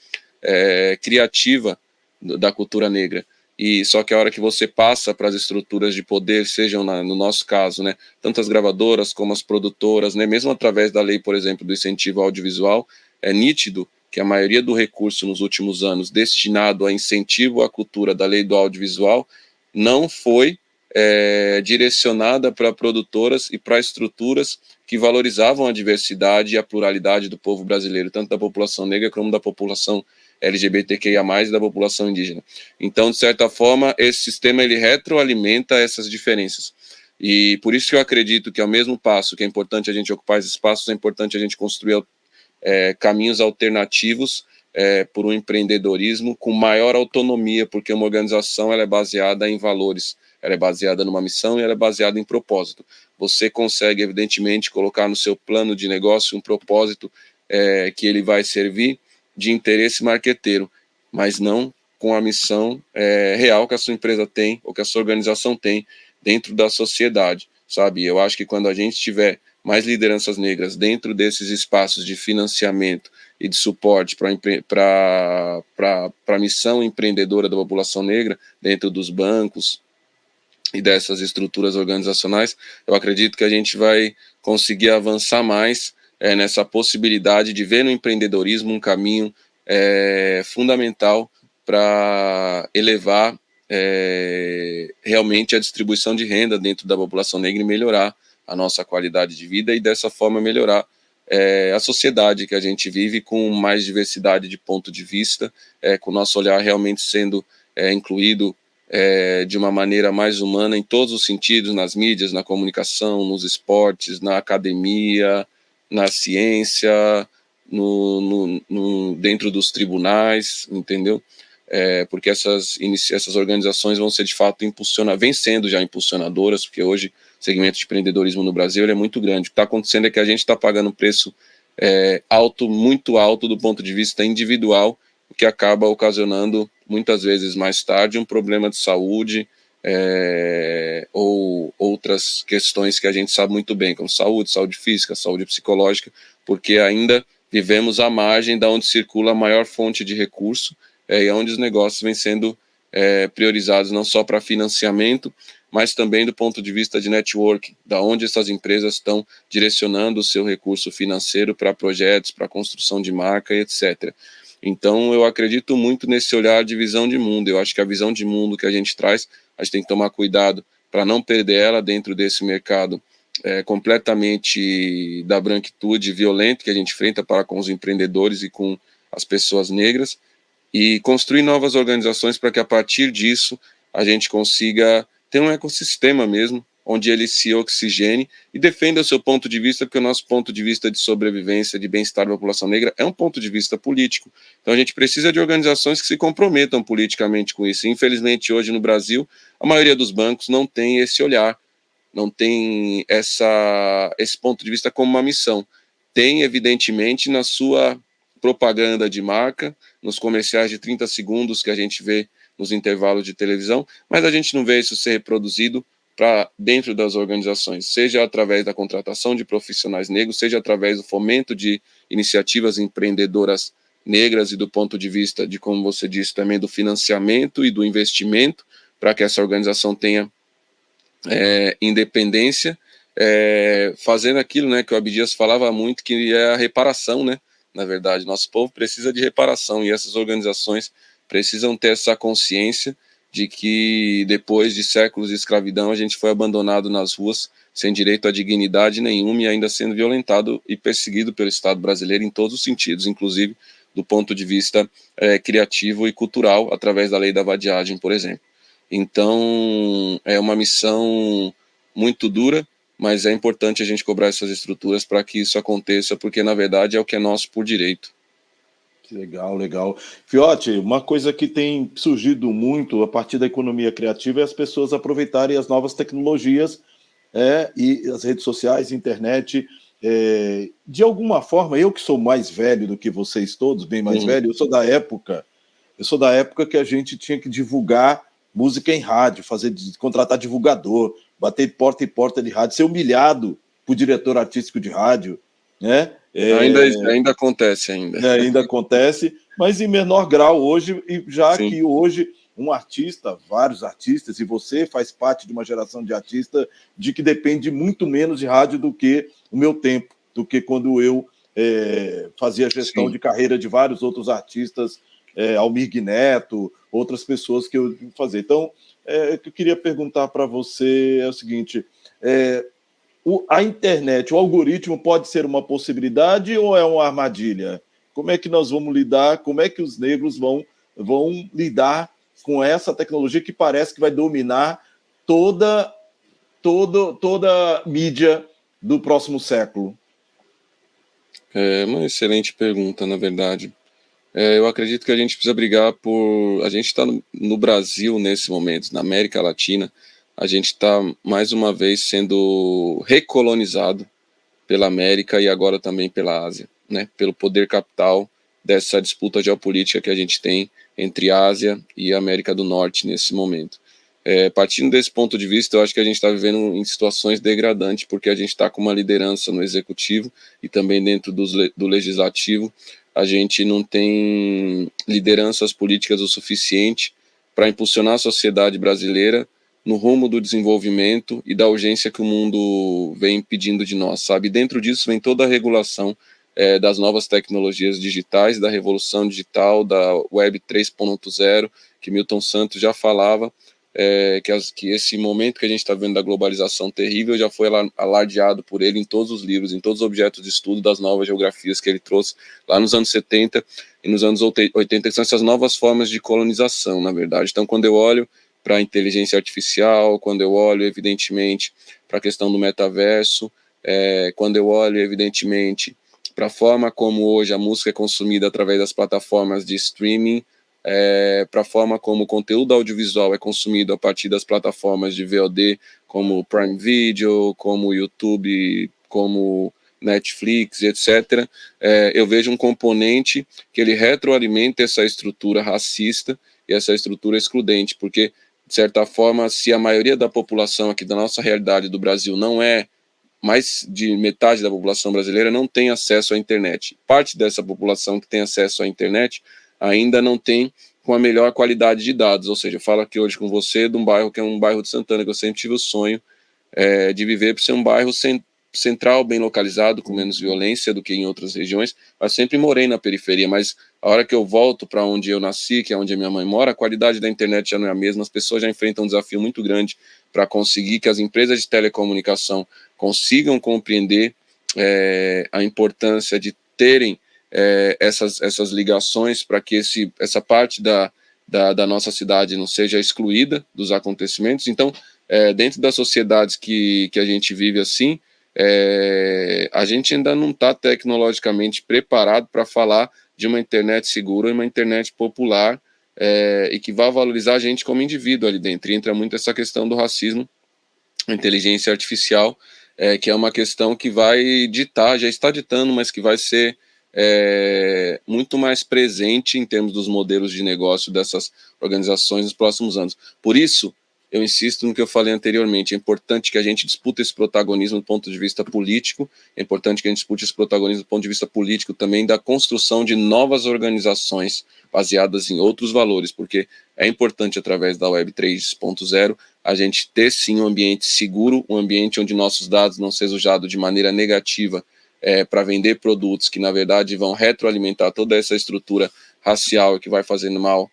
criativa da cultura negra. E só que a hora que você passa para as estruturas de poder, sejam no nosso caso, né, tanto as gravadoras como as produtoras, né, mesmo através da lei, por exemplo, do incentivo audiovisual, é nítido que a maioria do recurso nos últimos anos destinado a incentivo à cultura da lei do audiovisual não foi direcionada para produtoras e para estruturas que valorizavam a diversidade e a pluralidade do povo brasileiro, tanto da população negra como da população LGBTQIA+, e da população indígena. Então, de certa forma, esse sistema ele retroalimenta essas diferenças. E por isso que eu acredito que, ao mesmo passo que é importante a gente ocupar esses espaços, é importante a gente construir caminhos alternativos por um empreendedorismo com maior autonomia, porque uma organização ela é baseada em valores, ela é baseada numa missão e ela é baseada em propósito. Você consegue, evidentemente, colocar no seu plano de negócio um propósito que ele vai servir de interesse marqueteiro, mas não com a missão real que a sua empresa tem ou que a sua organização tem dentro da sociedade, sabe? Eu acho que quando a gente tiver mais lideranças negras dentro desses espaços de financiamento e de suporte para a missão empreendedora da população negra, dentro dos bancos e dessas estruturas organizacionais, eu acredito que a gente vai conseguir avançar mais nessa possibilidade de ver no empreendedorismo um caminho fundamental para elevar realmente a distribuição de renda dentro da população negra e melhorar a nossa qualidade de vida e dessa forma melhorar a sociedade que a gente vive com mais diversidade de ponto de vista, com o nosso olhar realmente sendo incluído de uma maneira mais humana em todos os sentidos, nas mídias, na comunicação, nos esportes, na academia, na ciência, dentro dos tribunais, entendeu? Porque essas organizações vão ser de fato vêm sendo já impulsionadoras, porque hoje o segmento de empreendedorismo no Brasil ele é muito grande. O que está acontecendo é que a gente está pagando um preço alto, muito alto do ponto de vista individual, o que acaba ocasionando muitas vezes mais tarde um problema de saúde ou outras questões que a gente sabe muito bem, como saúde física, saúde psicológica, porque ainda vivemos à margem da onde circula a maior fonte de recurso e onde os negócios vêm sendo priorizados não só para financiamento, mas também do ponto de vista de networking, da onde essas empresas estão direcionando o seu recurso financeiro para projetos, para construção de marca, etc. Então, eu acredito muito nesse olhar de visão de mundo. Eu acho que a visão de mundo que a gente traz, a gente tem que tomar cuidado para não perder ela dentro desse mercado completamente da branquitude violento que a gente enfrenta para com os empreendedores e com as pessoas negras, e construir novas organizações para que a partir disso a gente consiga ter um ecossistema mesmo, onde ele se oxigene e defenda o seu ponto de vista, porque o nosso ponto de vista de sobrevivência, de bem-estar da população negra é um ponto de vista político. Então a gente precisa de organizações que se comprometam politicamente com isso. Infelizmente, hoje no Brasil, a maioria dos bancos não tem esse olhar, não tem esse ponto de vista como uma missão. Tem, evidentemente, na sua propaganda de marca, nos comerciais de 30 segundos que a gente vê nos intervalos de televisão, mas a gente não vê isso ser reproduzido para dentro das organizações, seja através da contratação de profissionais negros, seja através do fomento de iniciativas empreendedoras negras e do ponto de vista de, como você disse, também do financiamento e do investimento, para que essa organização tenha independência, fazendo aquilo, né, que o Abdias falava muito, que é a reparação, né? Na verdade, nosso povo precisa de reparação e essas organizações precisam ter essa consciência de que depois de séculos de escravidão a gente foi abandonado nas ruas sem direito à dignidade nenhuma e ainda sendo violentado e perseguido pelo Estado brasileiro em todos os sentidos, inclusive do ponto de vista criativo e cultural, através da lei da vadiagem, por exemplo. Então, é uma missão muito dura, mas é importante a gente cobrar essas estruturas para que isso aconteça, porque na verdade é o que é nosso por direito. Legal, legal. Fiote, uma coisa que tem surgido muito a partir da economia criativa é as pessoas aproveitarem as novas tecnologias e as redes sociais, internet. De alguma forma, eu que sou mais velho do que vocês todos, bem mais velho, eu sou da época que a gente tinha que divulgar música em rádio, contratar divulgador, bater porta em porta de rádio, ser humilhado por diretor artístico de rádio, né? Ainda acontece. Ainda acontece, mas em menor grau hoje, Sim. que hoje um artista, vários artistas, e você faz parte de uma geração de artistas de que depende muito menos de rádio do que o meu tempo, do que quando eu fazia gestão de carreira de vários outros artistas, Almir Neto, outras pessoas que eu fazia. Então, o que eu queria perguntar para você é o seguinte: a internet, o algoritmo pode ser uma possibilidade ou é uma armadilha? Como é que nós vamos lidar? Como é que os negros vão lidar com essa tecnologia que parece que vai dominar toda a mídia do próximo século? É uma excelente pergunta, na verdade. Eu acredito que a gente precisa brigar por... A gente está no Brasil nesse momento, na América Latina, a gente está mais uma vez sendo recolonizado pela América e agora também pela Ásia, né? Pelo poder capital dessa disputa geopolítica que a gente tem entre Ásia e América do Norte nesse momento. Partindo desse ponto de vista, eu acho que a gente está vivendo em situações degradantes, porque a gente está com uma liderança no executivo e também dentro do legislativo. A gente não tem lideranças políticas o suficiente para impulsionar a sociedade brasileira no rumo do desenvolvimento e da urgência que o mundo vem pedindo de nós, sabe? Dentro disso vem toda a regulação das novas tecnologias digitais, da revolução digital, da Web 3.0, que Milton Santos já falava, que esse momento que a gente está vendo da globalização terrível já foi alardeado por ele em todos os livros, em todos os objetos de estudo das novas geografias que ele trouxe lá nos anos 70 e nos anos 80, que são essas novas formas de colonização, na verdade. Então, quando eu olho para a inteligência artificial, quando eu olho, evidentemente, para a questão do metaverso, quando eu olho, evidentemente, para a forma como hoje a música é consumida através das plataformas de streaming, para a forma como o conteúdo audiovisual é consumido a partir das plataformas de VOD, como Prime Video, como YouTube, como Netflix, etc., eu vejo um componente que ele retroalimenta essa estrutura racista e essa estrutura excludente, porque, de certa forma, se a maioria da população aqui da nossa realidade do Brasil não mais de metade da população brasileira não tem acesso à internet. Parte dessa população que tem acesso à internet ainda não tem com a melhor qualidade de dados. Ou seja, eu falo aqui hoje com você de um bairro que é um bairro de Santana, que eu sempre tive o sonho de viver, por ser um bairro central, bem localizado, com menos violência do que em outras regiões, mas sempre morei na periferia. Mas a hora que eu volto para onde eu nasci, que é onde a minha mãe mora, a qualidade da internet já não é a mesma, as pessoas já enfrentam um desafio muito grande para conseguir que as empresas de telecomunicação consigam compreender a importância de terem essas ligações para que essa parte da nossa cidade não seja excluída dos acontecimentos. Então, dentro das sociedades que a gente vive assim, a gente ainda não está tecnologicamente preparado para falar de uma internet segura e uma internet popular e que vai valorizar a gente como indivíduo ali dentro. E entra muito essa questão do racismo, a inteligência artificial, que é uma questão que vai ditar, já está ditando, mas que vai ser muito mais presente em termos dos modelos de negócio dessas organizações nos próximos anos. Por isso, eu insisto no que eu falei anteriormente, é importante que a gente dispute esse protagonismo do ponto de vista político, é importante que a gente dispute esse protagonismo do ponto de vista político também da construção de novas organizações baseadas em outros valores, porque é importante, através da Web 3.0, a gente ter sim um ambiente seguro, um ambiente onde nossos dados não sejam usados de maneira negativa para vender produtos que, na verdade, vão retroalimentar toda essa estrutura racial que vai fazendo mal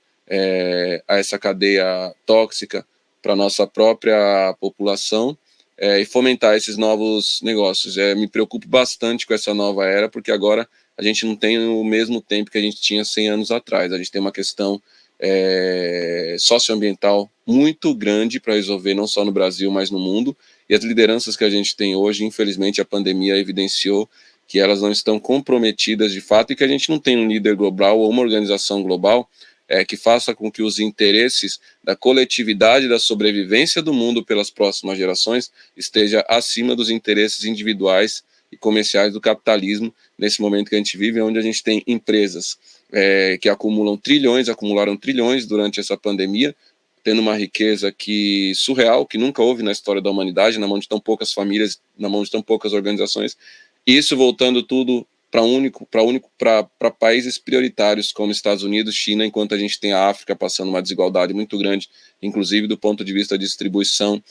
a essa cadeia tóxica para a nossa própria população e fomentar esses novos negócios. Me preocupo bastante com essa nova era, porque agora a gente não tem o mesmo tempo que a gente tinha 100 anos atrás. A gente tem uma questão socioambiental muito grande para resolver, não só no Brasil, mas no mundo, e as lideranças que a gente tem hoje, infelizmente, a pandemia evidenciou que elas não estão comprometidas de fato e que a gente não tem um líder global ou uma organização global que faça com que os interesses da coletividade, da sobrevivência do mundo pelas próximas gerações esteja acima dos interesses individuais e comerciais do capitalismo, nesse momento que a gente vive, onde a gente tem empresas que acumularam trilhões durante essa pandemia, tendo uma riqueza surreal, que nunca houve na história da humanidade, na mão de tão poucas famílias, na mão de tão poucas organizações, e isso voltando tudo para países prioritários como Estados Unidos, China, enquanto a gente tem a África passando uma desigualdade muito grande, inclusive do ponto de vista de distribuição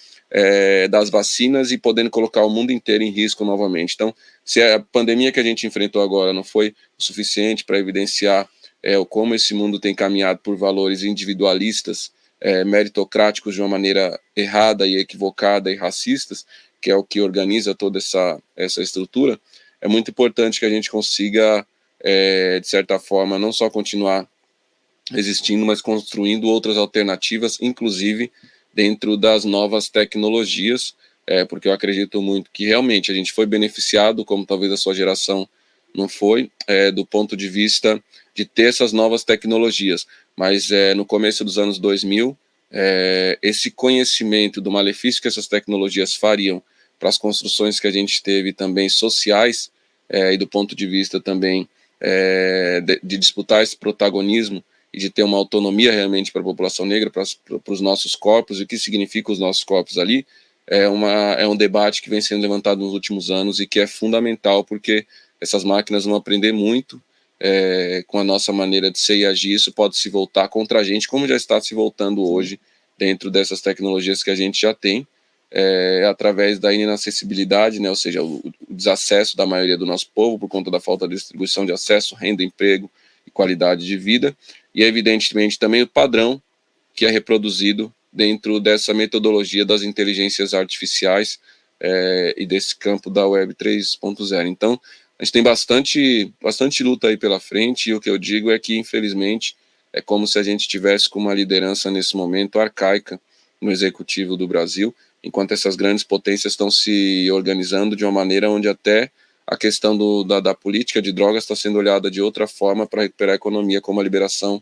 das vacinas, e podendo colocar o mundo inteiro em risco novamente. Então, se a pandemia que a gente enfrentou agora não foi o suficiente para evidenciar como esse mundo tem caminhado por valores individualistas, meritocráticos de uma maneira errada e equivocada e racistas, que é o que organiza toda essa estrutura, é muito importante que a gente consiga, de certa forma, não só continuar existindo, mas construindo outras alternativas, inclusive dentro das novas tecnologias, porque eu acredito muito que realmente a gente foi beneficiado, como talvez a sua geração não foi, do ponto de vista de ter essas novas tecnologias. Mas no começo dos anos 2000, esse conhecimento do malefício que essas tecnologias fariam para as construções que a gente teve também sociais, e do ponto de vista também de disputar esse protagonismo e de ter uma autonomia realmente para a população negra, para os nossos corpos, e o que significa os nossos corpos ali, é um debate que vem sendo levantado nos últimos anos e que é fundamental, porque essas máquinas vão aprender muito com a nossa maneira de ser e agir. Isso pode se voltar contra a gente, como já está se voltando hoje dentro dessas tecnologias que a gente já tem, através da inacessibilidade, né, ou seja, o desacesso da maioria do nosso povo por conta da falta de distribuição de acesso, renda, emprego e qualidade de vida, e evidentemente também o padrão que é reproduzido dentro dessa metodologia das inteligências artificiais e desse campo da Web 3.0. Então, a gente tem bastante luta aí pela frente, e o que eu digo é que, infelizmente, é como se a gente tivesse com uma liderança nesse momento arcaica no executivo do Brasil, enquanto essas grandes potências estão se organizando de uma maneira onde até a questão da política de drogas está sendo olhada de outra forma para recuperar a economia, como a liberação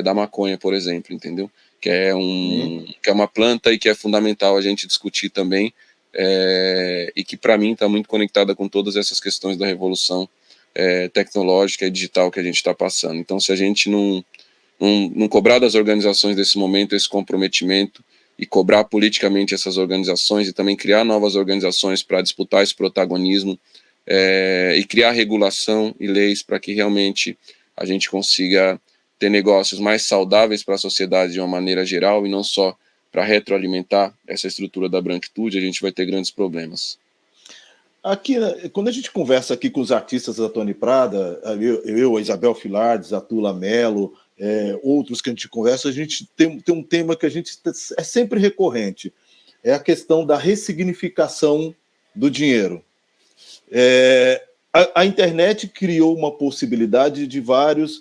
da maconha, por exemplo, entendeu? Que é uma planta e que é fundamental a gente discutir também, e que para mim está muito conectada com todas essas questões da revolução tecnológica e digital que a gente está passando. Então, se a gente não cobrar das organizações desse momento esse comprometimento, e cobrar politicamente essas organizações, e também criar novas organizações para disputar esse protagonismo, e criar regulação e leis para que realmente a gente consiga ter negócios mais saudáveis para a sociedade de uma maneira geral e não só para retroalimentar essa estrutura da branquitude, a gente vai ter grandes problemas. Aqui, quando a gente conversa aqui com os artistas da Tony Prada, a Isabel Filardes, a Tula Mello, outros que a gente conversa, a gente tem um tema que a gente é sempre recorrente, é a questão da ressignificação do dinheiro. A internet criou uma possibilidade de várias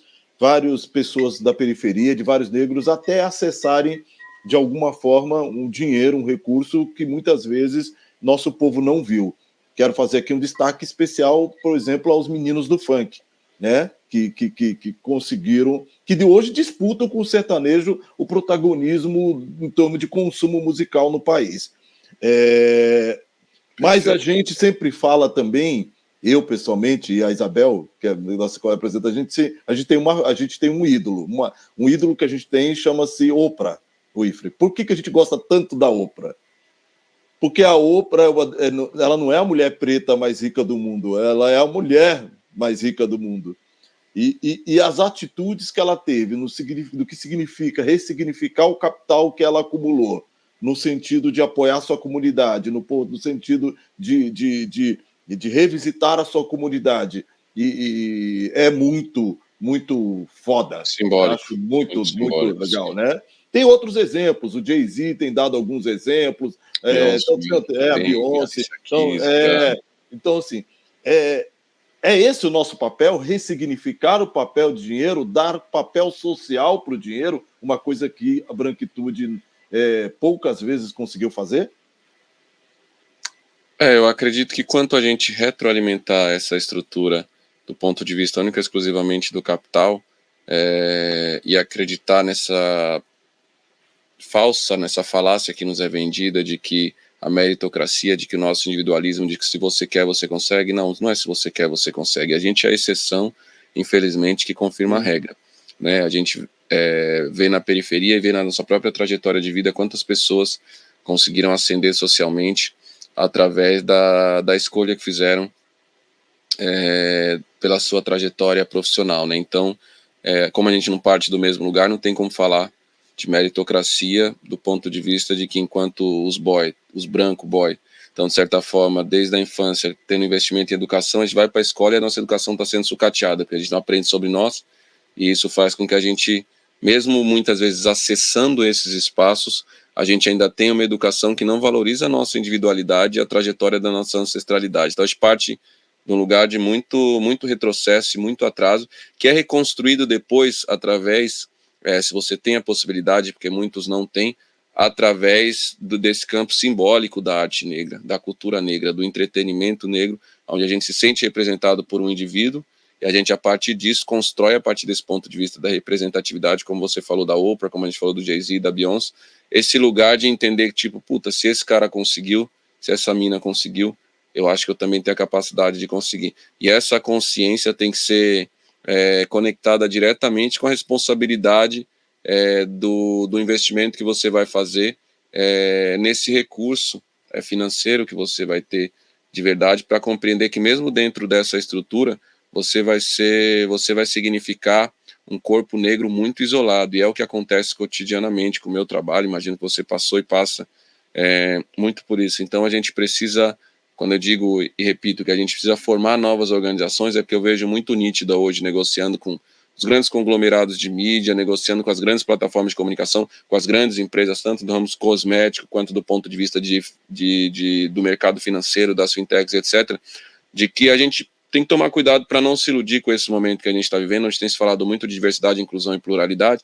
pessoas da periferia, de vários negros, até acessarem, de alguma forma, um dinheiro, um recurso que muitas vezes nosso povo não viu. Quero fazer aqui um destaque especial, por exemplo, aos meninos do funk, né? Que conseguiram, que de hoje disputam com o sertanejo o protagonismo em torno de consumo musical no país. Mas a gente sempre fala também, eu pessoalmente e a Isabel, que é a nossa representa, a gente tem um ídolo, um ídolo que a gente tem chama-se Oprah Winfrey. Por que a gente gosta tanto da Oprah? Porque a Oprah, ela não é a mulher preta mais rica do mundo, ela é a mulher mais rica do mundo. E as atitudes que ela teve, do que significa ressignificar o capital que ela acumulou, no sentido de apoiar a sua comunidade, no sentido de revisitar a sua comunidade, e é muito, muito foda. Simbólico. Acho muito simbólico, legal, sim. né? Tem outros exemplos, o Jay-Z tem dado alguns exemplos, a Beyoncé. Então, assim, é esse o nosso papel, ressignificar o papel de dinheiro, dar papel social para o dinheiro, uma coisa que a branquitude poucas vezes conseguiu fazer? Eu acredito que quanto a gente retroalimentar essa estrutura do ponto de vista único e exclusivamente do capital, e acreditar nessa falácia que nos é vendida de que a meritocracia, de que o nosso individualismo, de que se você quer, você consegue. Não é se você quer, você consegue. A gente é a exceção, infelizmente, que confirma a regra, né? A gente vê na periferia e vê na nossa própria trajetória de vida quantas pessoas conseguiram ascender socialmente através da escolha que fizeram pela sua trajetória profissional, né? Então, como a gente não parte do mesmo lugar, não tem como falar de meritocracia do ponto de vista de que enquanto os branco boy, então de certa forma, desde a infância, tendo investimento em educação, a gente vai para a escola e a nossa educação está sendo sucateada, porque a gente não aprende sobre nós, e isso faz com que a gente, mesmo muitas vezes acessando esses espaços, a gente ainda tem uma educação que não valoriza a nossa individualidade e a trajetória da nossa ancestralidade. Então a gente parte de um lugar de muito, muito retrocesso e muito atraso, que é reconstruído depois através, se você tem a possibilidade, porque muitos não têm, através desse campo simbólico da arte negra, da cultura negra, do entretenimento negro, onde a gente se sente representado por um indivíduo, e a gente, a partir disso, constrói, a partir desse ponto de vista da representatividade, como você falou da Oprah, como a gente falou do Jay-Z e da Beyoncé, esse lugar de entender que, tipo, puta, se esse cara conseguiu, se essa mina conseguiu, eu acho que eu também tenho a capacidade de conseguir. E essa consciência tem que ser conectada diretamente com a responsabilidade do investimento que você vai fazer nesse recurso financeiro que você vai ter de verdade, para compreender que mesmo dentro dessa estrutura você vai significar um corpo negro muito isolado, e é o que acontece cotidianamente com o meu trabalho. Imagino que você passou e passa muito por isso. Então a gente precisa, quando eu digo e repito que a gente precisa formar novas organizações, é porque eu vejo muito nítida hoje negociando com os grandes conglomerados de mídia, negociando com as grandes plataformas de comunicação, com as grandes empresas, tanto do ramo cosmético quanto do ponto de vista do mercado financeiro, das fintechs, etc., de que a gente tem que tomar cuidado para não se iludir com esse momento que a gente está vivendo, onde tem se falado muito de diversidade, inclusão e pluralidade,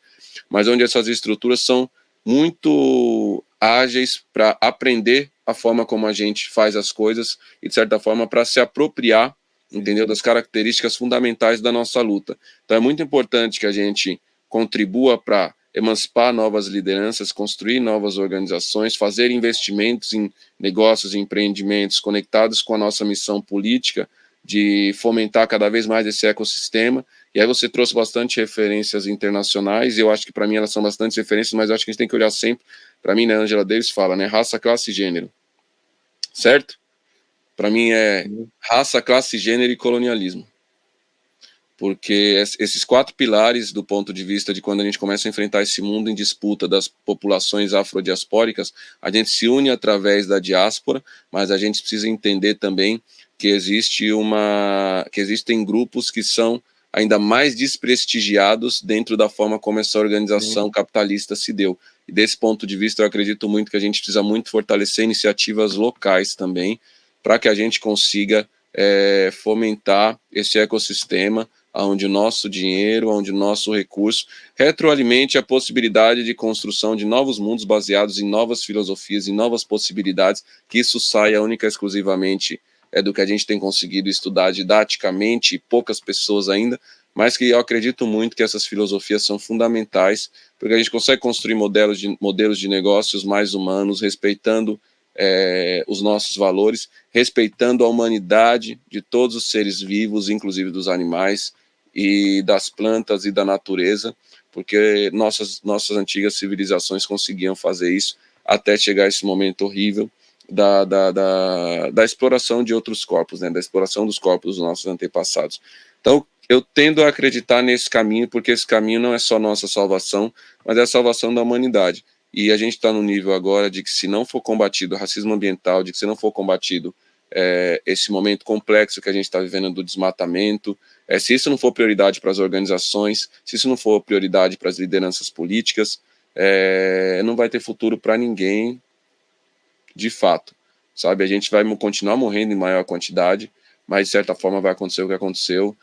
mas onde essas estruturas são muito ágeis para aprender a forma como a gente faz as coisas e, de certa forma, para se apropriar, entendeu, das características fundamentais da nossa luta. Então é muito importante que a gente contribua para emancipar novas lideranças, construir novas organizações, fazer investimentos em negócios e empreendimentos conectados com a nossa missão política de fomentar cada vez mais esse ecossistema. E aí você trouxe bastante referências internacionais, e eu acho que para mim elas são bastante referências, mas eu acho que a gente tem que olhar sempre, para mim, né, Angela Davis fala, né, raça, classe e gênero, certo? Para mim é raça, classe, gênero e colonialismo. porque esses 4 pilares, do ponto de vista de quando a gente começa a enfrentar esse mundo em disputa das populações afrodiaspóricas, a gente se une através da diáspora, mas a gente precisa entender também que existem grupos que são ainda mais desprestigiados dentro da forma como essa organização capitalista se deu. E desse ponto de vista, eu acredito muito que a gente precisa muito fortalecer iniciativas locais também, para que a gente consiga fomentar esse ecossistema, onde o nosso dinheiro, onde o nosso recurso retroalimente a possibilidade de construção de novos mundos baseados em novas filosofias, em novas possibilidades, que isso saia única e exclusivamente do que a gente tem conseguido estudar didaticamente, poucas pessoas ainda, mas que eu acredito muito que essas filosofias são fundamentais, porque a gente consegue construir modelos de negócios mais humanos, respeitando os nossos valores, respeitando a humanidade de todos os seres vivos, inclusive dos animais e das plantas e da natureza, porque nossas antigas civilizações conseguiam fazer isso até chegar esse momento horrível da exploração de outros corpos, né, da exploração dos corpos dos nossos antepassados. Então, eu tendo a acreditar nesse caminho, porque esse caminho não é só nossa salvação, mas é a salvação da humanidade. E a gente está no nível agora de que, se não for combatido o racismo ambiental, de que se não for combatido esse momento complexo que a gente está vivendo do desmatamento, se isso não for prioridade para as organizações, se isso não for prioridade para as lideranças políticas, não vai ter futuro para ninguém, de fato, sabe? A gente vai continuar morrendo em maior quantidade, mas de certa forma vai acontecer o que aconteceu,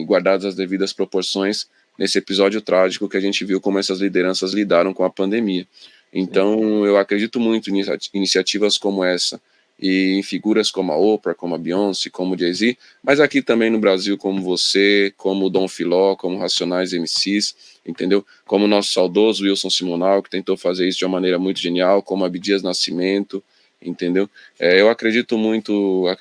guardadas as devidas proporções, nesse episódio trágico que a gente viu como essas lideranças lidaram com a pandemia. Então, eu acredito muito em iniciativas como essa, e em figuras como a Oprah, como a Beyoncé, como o Jay-Z, mas aqui também no Brasil, como você, como o Dom Filó, como Racionais MCs, entendeu? Como o nosso saudoso Wilson Simonal, que tentou fazer isso de uma maneira muito genial, como Abdias Nascimento, entendeu? Eu acredito muito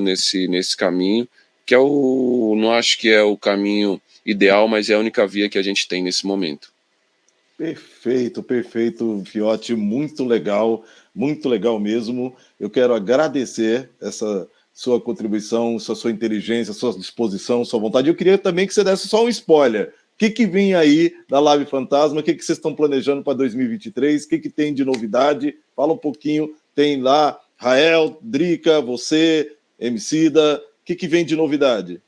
nesse caminho, que não acho que é o caminho ideal, mas é a única via que a gente tem nesse momento. Perfeito, Fiote, muito legal mesmo. Eu quero agradecer essa sua contribuição, essa sua inteligência, sua disposição, sua vontade. Eu queria também que você desse só um spoiler. O que vem aí da Live Fantasma? O que vocês estão planejando para 2023? O que tem de novidade? Fala um pouquinho. Tem lá Rael, Drica, você, Emicida. O que vem de novidade?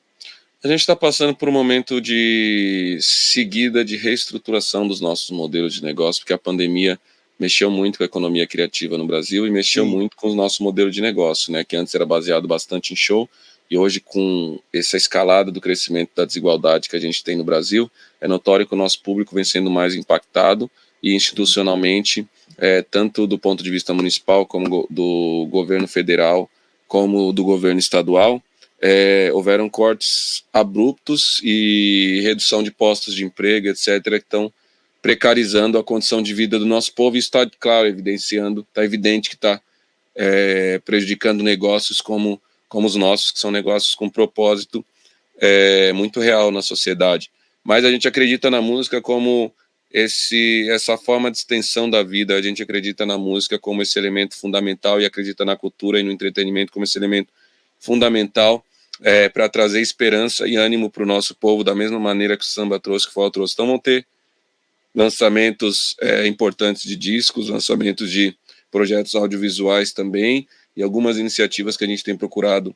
A gente está passando por um momento de seguida de reestruturação dos nossos modelos de negócio, porque a pandemia mexeu muito com a economia criativa no Brasil e mexeu muito com o nosso modelo de negócio, né, que antes era baseado bastante em show, e hoje, com essa escalada do crescimento da desigualdade que a gente tem no Brasil, é notório que o nosso público vem sendo mais impactado, e institucionalmente, tanto do ponto de vista municipal, como do governo federal, como do governo estadual, houveram cortes abruptos e redução de postos de emprego, etc., que estão precarizando a condição de vida do nosso povo, e está, claro, está evidente que está prejudicando negócios como os nossos, que são negócios com propósito muito real na sociedade. Mas a gente acredita na música como essa forma de extensão da vida, a gente acredita na música como esse elemento fundamental, e acredita na cultura e no entretenimento como esse elemento fundamental para trazer esperança e ânimo para o nosso povo, da mesma maneira que o samba trouxe, que o forró trouxe. Então vão ter lançamentos importantes de discos, lançamentos de projetos audiovisuais também, e algumas iniciativas que a gente tem procurado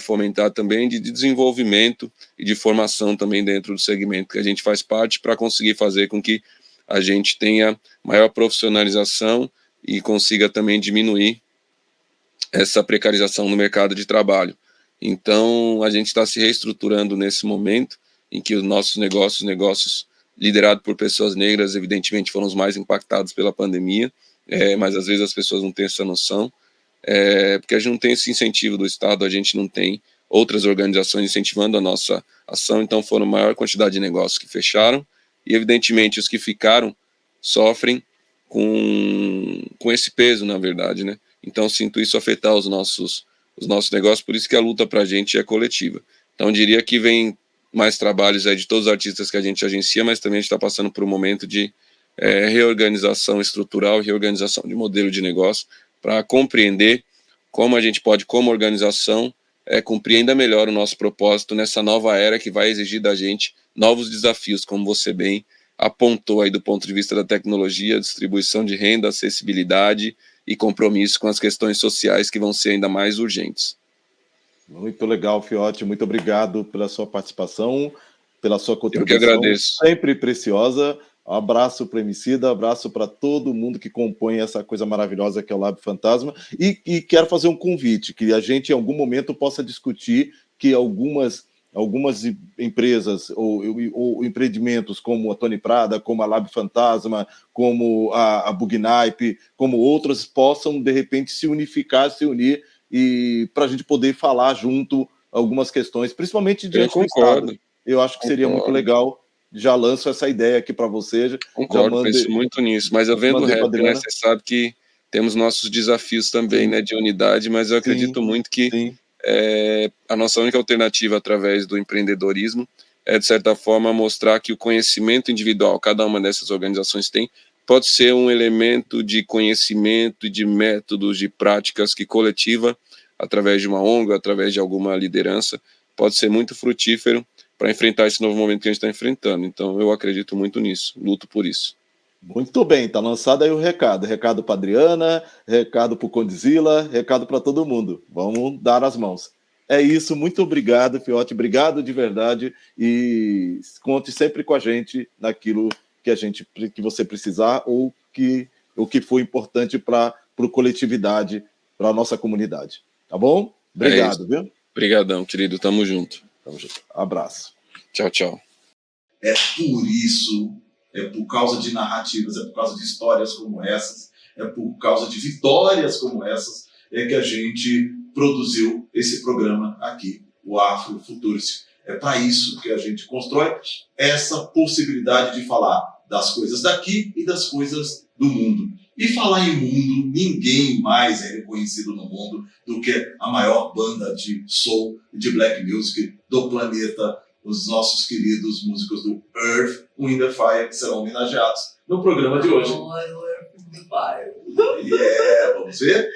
fomentar também de desenvolvimento e de formação também dentro do segmento que a gente faz parte, para conseguir fazer com que a gente tenha maior profissionalização e consiga também diminuir essa precarização no mercado de trabalho. Então, a gente está se reestruturando nesse momento em que os nossos negócios liderados por pessoas negras, evidentemente, foram os mais impactados pela pandemia, mas às vezes as pessoas não têm essa noção, porque a gente não tem esse incentivo do Estado, a gente não tem outras organizações incentivando a nossa ação, então foram a maior quantidade de negócios que fecharam, e evidentemente os que ficaram sofrem com esse peso, na verdade, né? Então sinto isso afetar os nossos negócios, por isso que a luta para a gente é coletiva. Então diria que vem mais trabalhos de todos os artistas que a gente agencia, mas também a gente está passando por um momento de reorganização estrutural e reorganização de modelo de negócio, para compreender como a gente pode, como organização, cumprir ainda melhor o nosso propósito nessa nova era que vai exigir da gente novos desafios, como você bem apontou aí do ponto de vista da tecnologia, distribuição de renda, acessibilidade e compromisso com as questões sociais que vão ser ainda mais urgentes. Muito legal, Fiote. Muito obrigado pela sua participação, pela sua contribuição. Eu que agradeço. Sempre preciosa. Um abraço para o Emicida, abraço para todo mundo que compõe essa coisa maravilhosa que é o Lab Fantasma. E quero fazer um convite, que a gente em algum momento possa discutir que algumas empresas ou empreendimentos como a Tony Prada, como a Lab Fantasma, como a Bugnipe, como outras, possam, de repente, se unificar, se unir, e para a gente poder falar junto algumas questões, principalmente diante do Estado. Eu acho que seria muito legal. Já lanço essa ideia aqui para você. Concordo, penso muito nisso. Mas eu vendo o rap, né, você sabe que temos nossos desafios também, né, de unidade, mas eu acredito muito que a nossa única alternativa através do empreendedorismo é, de certa forma, mostrar que o conhecimento individual, cada uma dessas organizações tem, pode ser um elemento de conhecimento, de métodos, de práticas que coletiva, através de uma ONG, através de alguma liderança, pode ser muito frutífero para enfrentar esse novo momento que a gente está enfrentando. Então, eu acredito muito nisso, luto por isso. Muito bem, tá lançado aí o recado. Recado para Adriana, recado para o Condzilla, recado para todo mundo. Vamos dar as mãos. É isso, muito obrigado, Fiote, obrigado de verdade, e conte sempre com a gente naquilo que você precisar ou que for importante para a coletividade, para a nossa comunidade. Tá bom? Obrigado, viu? Obrigadão, querido. Tamo junto. Tamo junto. Abraço. Tchau, tchau. É por isso, é por causa de narrativas, é por causa de histórias como essas, é por causa de vitórias como essas, é que a gente produziu esse programa aqui, o Afro Futuristic. É para isso que a gente constrói essa possibilidade de falar das coisas daqui e das coisas do mundo. E falar em mundo, ninguém mais é reconhecido no mundo do que a maior banda de soul e de black music do planeta, os nossos queridos músicos do Earth, Wind and Fire, que serão homenageados no programa de hoje. Vamos ver?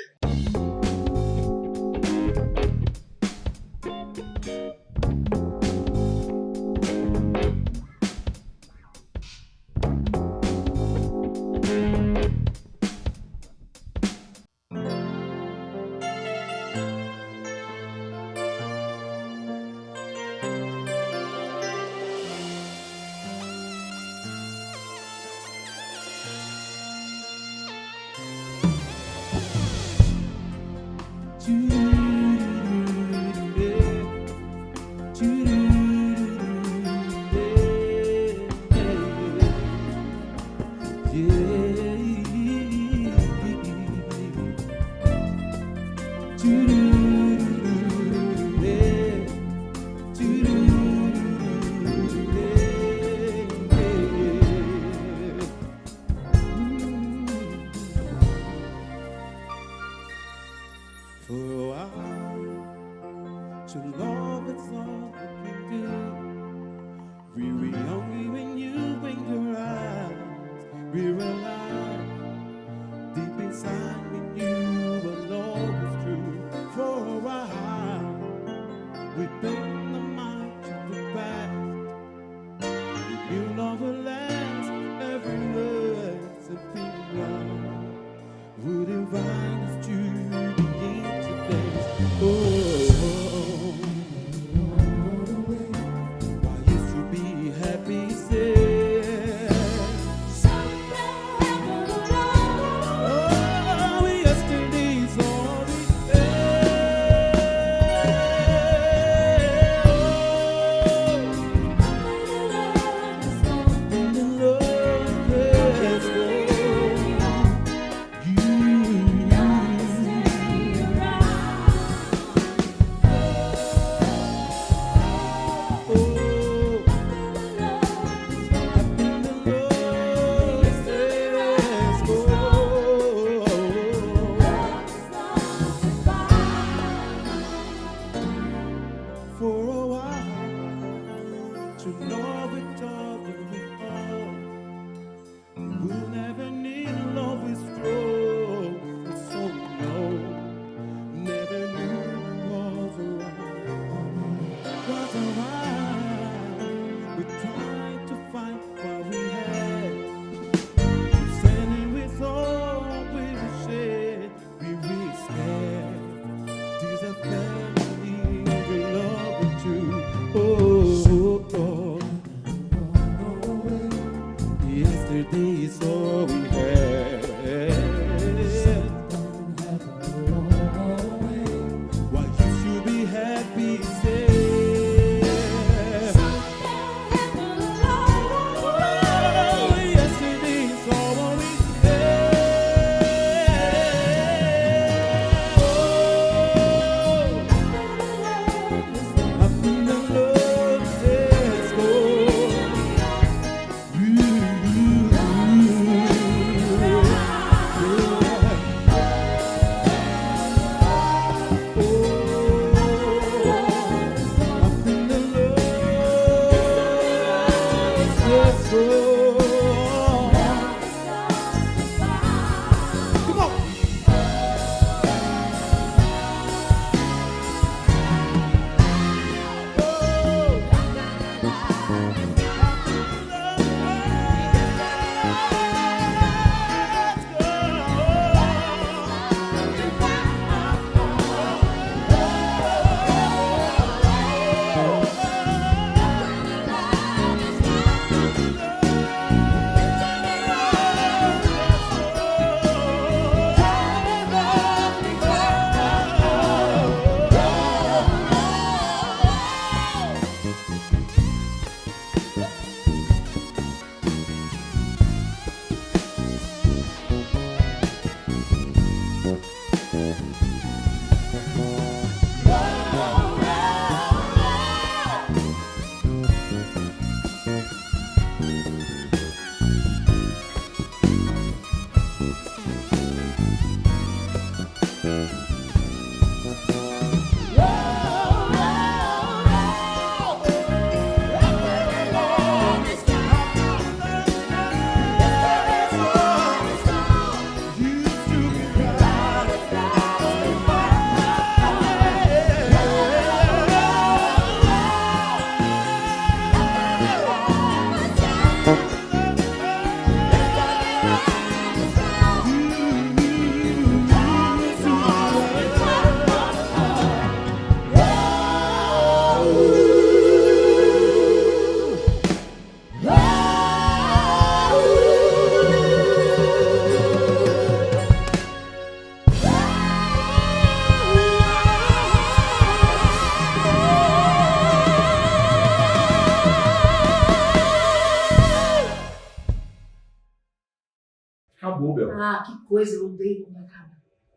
Acabou, Bel. Ah, que coisa, eu odeio quando acaba.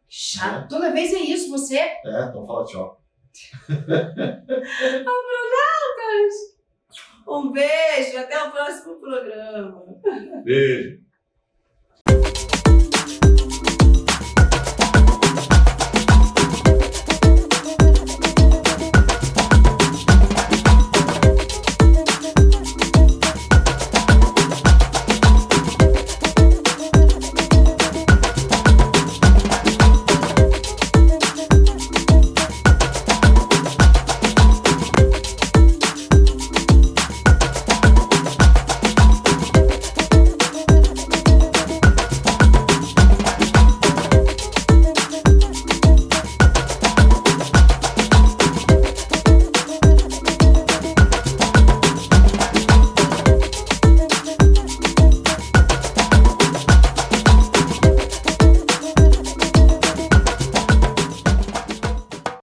Chato. Toda vez é isso, você. Então fala tchau. Astronautas! Um beijo, até o próximo programa. Beijo.